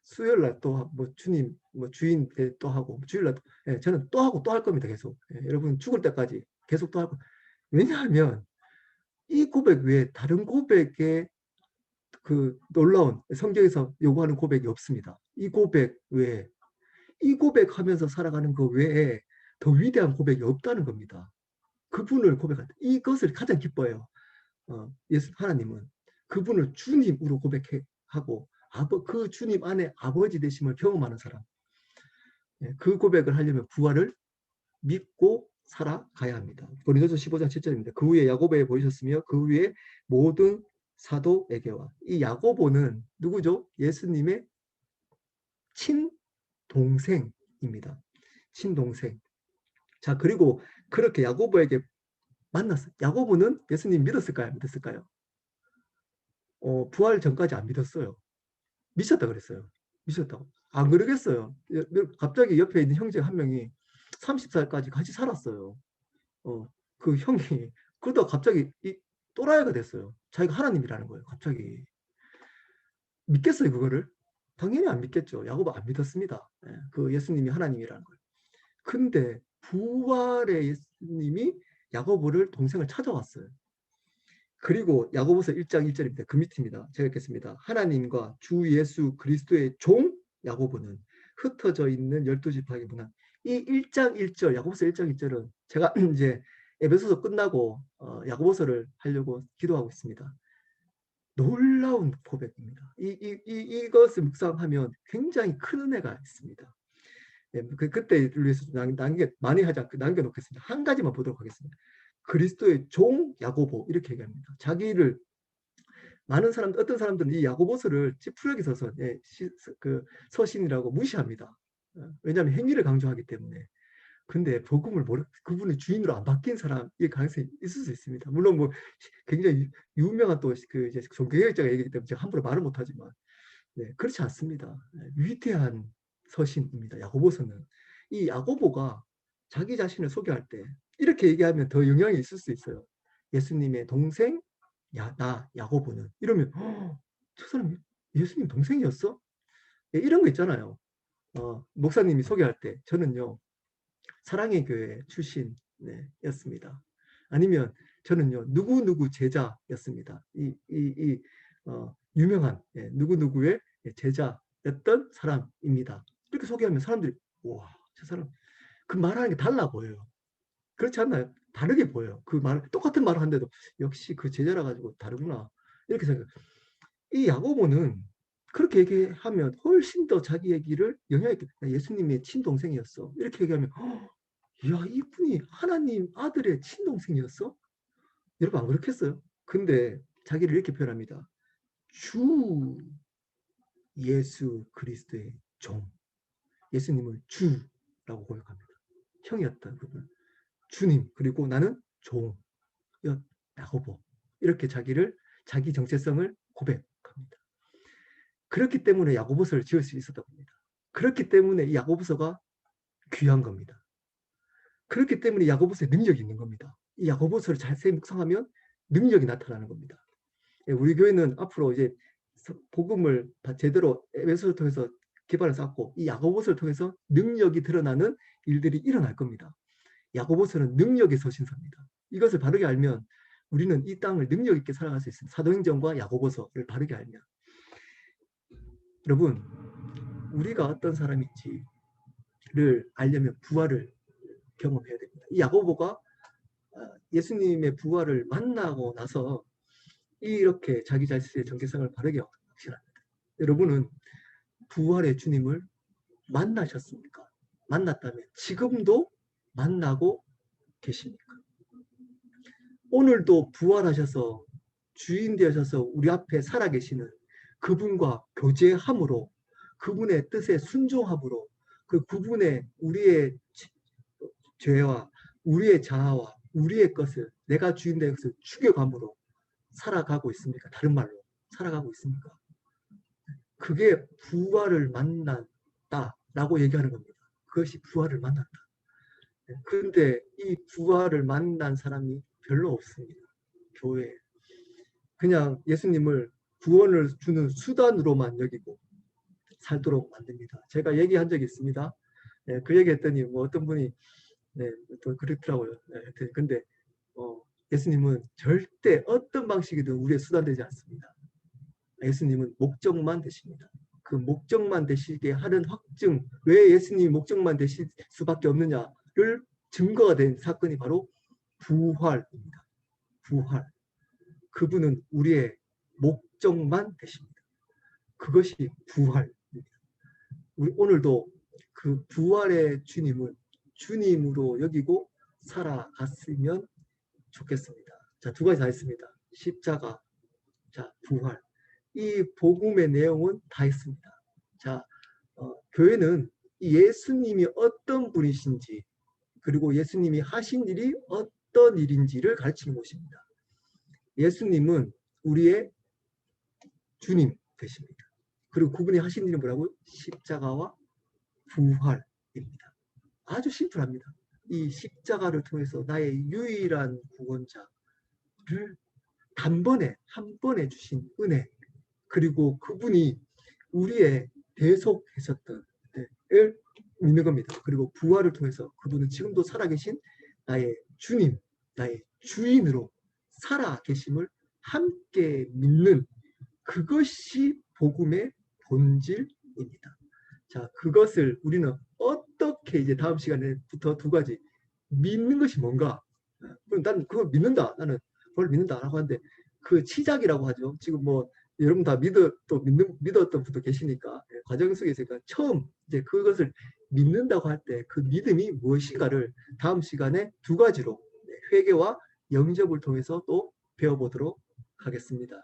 수요일 날 또 주님 주인 또 하고 주일 날 저는 또 하고 또 할 겁니다. 계속. 여러분 죽을 때까지 계속 또 하고. 왜냐하면 이 고백 외에 다른 고백에 그 놀라운 성경에서 요구하는 고백이 없습니다. 이 고백 외에 이 고백하면서 살아가는 것 외에 더 위대한 고백이 없다는 겁니다. 그분을 고백할 때 이것을 가장 기뻐해요. 예수 하나님은 그분을 주님으로 고백하고 그 주님 안에 아버지 되심을 경험하는 사람. 그 고백을 하려면 부활을 믿고 살아가야 합니다. 고린도서 15장 7절입니다. 그 후에 야고보에 보이셨으며 그 후에 모든 사도에게와 이 야고보는 누구죠? 예수님의 친동생입니다. 친동생. 자, 그리고 그렇게 야고보에게 만났어요. 야고보는 예수님 믿었을까요? 믿었을까요? 부활 전까지 안 믿었어요. 미쳤다 그랬어요. 미쳤다고. 안 그러겠어요. 갑자기 옆에 있는 형제 한 명이 30살까지 같이 살았어요. 그 형이 그러다가 갑자기 또라이가 됐어요. 자기가 하나님이라는 거예요. 갑자기. 믿겠어요, 그거를? 당연히 안 믿겠죠. 야고보 안 믿었습니다. 그 예수님이 하나님이라는 걸. 근데 부활의 예수님이 야고보를 동생을 찾아왔어요. 그리고 야고보서 1장 1절입니다. 그 밑입니다. 제가 읽겠습니다. 하나님과 주 예수 그리스도의 종 야고보는 흩어져 있는 12지파에게 문안. 이 1장 1절, 야고보서 1장 1절은 제가 이제 에베소서 끝나고 야고보서를 하려고 기도하고 있습니다. 놀라운 고백입니다. 이것을 묵상하면 굉장히 큰 은혜가 있습니다. 그때를 위해서 많이 남겨놓겠습니다. 한 가지만 보도록 하겠습니다. 그리스도의 종 야고보 이렇게 얘기합니다. 자기를 많은 사람들, 어떤 사람들은 이 야고보서를 찌푸려기 서서 그 서신이라고 무시합니다. 왜냐하면 행위를 강조하기 때문에. 근데 복음을 그분의 주인으로 안 바뀐 사람의 가능성이 있을 수 있습니다. 물론 뭐 굉장히 유명한 또 그 이제 종교개혁자가 얘기하기 때문에 제가 함부로 말을 못하지만, 네, 그렇지 않습니다. 위대한 서신입니다. 야고보서는. 이 야고보가 자기 자신을 소개할 때 이렇게 얘기하면 더 영향이 있을 수 있어요. 예수님의 동생 나 야고보는 이러면 저 사람 예수님 동생이었어? 네, 이런 거 있잖아요. 목사님이 소개할 때 저는요 사랑의 교회 출신이었습니다. 아니면 저는요 누구누구 제자였습니다. 유명한 누구누구의 제자였던 사람입니다. 이렇게 소개하면 사람들이 와, 저 사람 그 말하는 게 달라 보여요. 그렇지 않나요? 다르게 보여요. 그 말, 똑같은 말을 하는데도 역시 그 제자라 가지고 다르구나 이렇게 생각. 이 야고보는 그렇게 얘기하면 훨씬 더 자기 얘기를 영향 있게, 예수님의 친동생이었어 이렇게 얘기하면 야, 이분이 하나님 아들의 친동생이었어? 여러분 안 그렇겠어요? 근데 자기를 이렇게 표현합니다. 주 예수 그리스도의 종. 예수님을 주라고 고백합니다. 형이었던 그분. 주님, 그리고 나는 종. 야고보. 이렇게 자기 정체성을 고백합니다. 그렇기 때문에 야고보서를 지을 수 있었던 겁니다. 그렇기 때문에 이 야고보서가 귀한 겁니다. 그렇기 때문에 야고보서에 능력이 있는 겁니다. 이 야고보서를 자세히 묵상하면 능력이 나타나는 겁니다. 우리 교회는 앞으로 이제 복음을 제대로 에베소를 통해서 기반을 쌓고 이 야고보서를 통해서 능력이 드러나는 일들이 일어날 겁니다. 야고보서는 능력의 서신서입니다. 이것을 바르게 알면 우리는 이 땅을 능력 있게 살아갈 수 있습니다. 사도행전과 야고보서를 바르게 알면. 여러분, 우리가 어떤 사람인지를 알려면 부활을 경험해야 됩니다. 이 야고보가 예수님의 부활을 만나고 나서 이렇게 자기 자신의 정체성을 바르게 확신합니다. 여러분은 부활의 주님을 만나셨습니까? 만났다면 지금도 만나고 계십니까? 오늘도 부활하셔서 주인 되셔서 우리 앞에 살아계시는 그분과 교제함으로, 그분의 뜻에 순종함으로, 그분의 우리의 죄와 우리의 자아와 우리의 것을 내가 주인 되는 것을 죽여감으로 살아가고 있습니까? 다른 말로 살아가고 있습니까? 그게 부활을 만났다라고 얘기하는 겁니다. 그것이 부활을 만났다. 그런데 이 부활을 만난 사람이 별로 없습니다. 교회에. 그냥 예수님을 구원을 주는 수단으로만 여기고 살도록 만듭니다. 제가 얘기한 적이 있습니다. 네, 그 얘기했더니 뭐 어떤 분이 또 그렇더라고요. 근데 예수님은 절대 어떤 방식이든 우리의 수단 되지 않습니다. 예수님은 목적만 되십니다. 그 목적만 되시게 하는 확증, 왜 예수님이 목적만 되실 수밖에 없느냐를 증거가 된 사건이 바로 부활입니다. 부활. 그분은 우리의 목적만 되십니다. 그것이 부활입니다. 우리 오늘도 그 부활의 주님을 주님으로 여기고 살아갔으면 좋겠습니다. 자, 두 가지 다 했습니다. 십자가, 자, 부활. 이 복음의 내용은 다 했습니다. 자, 교회는 예수님이 어떤 분이신지 그리고 예수님이 하신 일이 어떤 일인지를 가르치는 곳입니다. 예수님은 우리의 주님 되십니다. 그리고 그분이 하신 일은 뭐라고요? 십자가와 부활입니다. 아주 심플합니다. 이 십자가를 통해서 나의 유일한 구원자를 단번에 한 번에 주신 은혜, 그리고 그분이 우리의 대속하셨던 을 믿는 겁니다. 그리고 부활을 통해서 그분은 지금도 살아계신 나의 주님, 나의 주인으로 살아계심을 함께 믿는, 그것이 복음의 본질입니다. 자, 그것을 우리는 어떻게, 이제 다음 시간에부터 두 가지, 믿는 것이 뭔가, 그럼 난 그걸 믿는다, 나는 그걸 믿는다라고 하는데, 그 시작이라고 하죠. 지금 뭐 여러분 다 믿었던 분도 계시니까, 과정 속에 있으니까 처음 이제 그것을 믿는다고 할 때 그 믿음이 무엇인가를 다음 시간에 두 가지로 회개와 영접을 통해서 또 배워보도록 하겠습니다.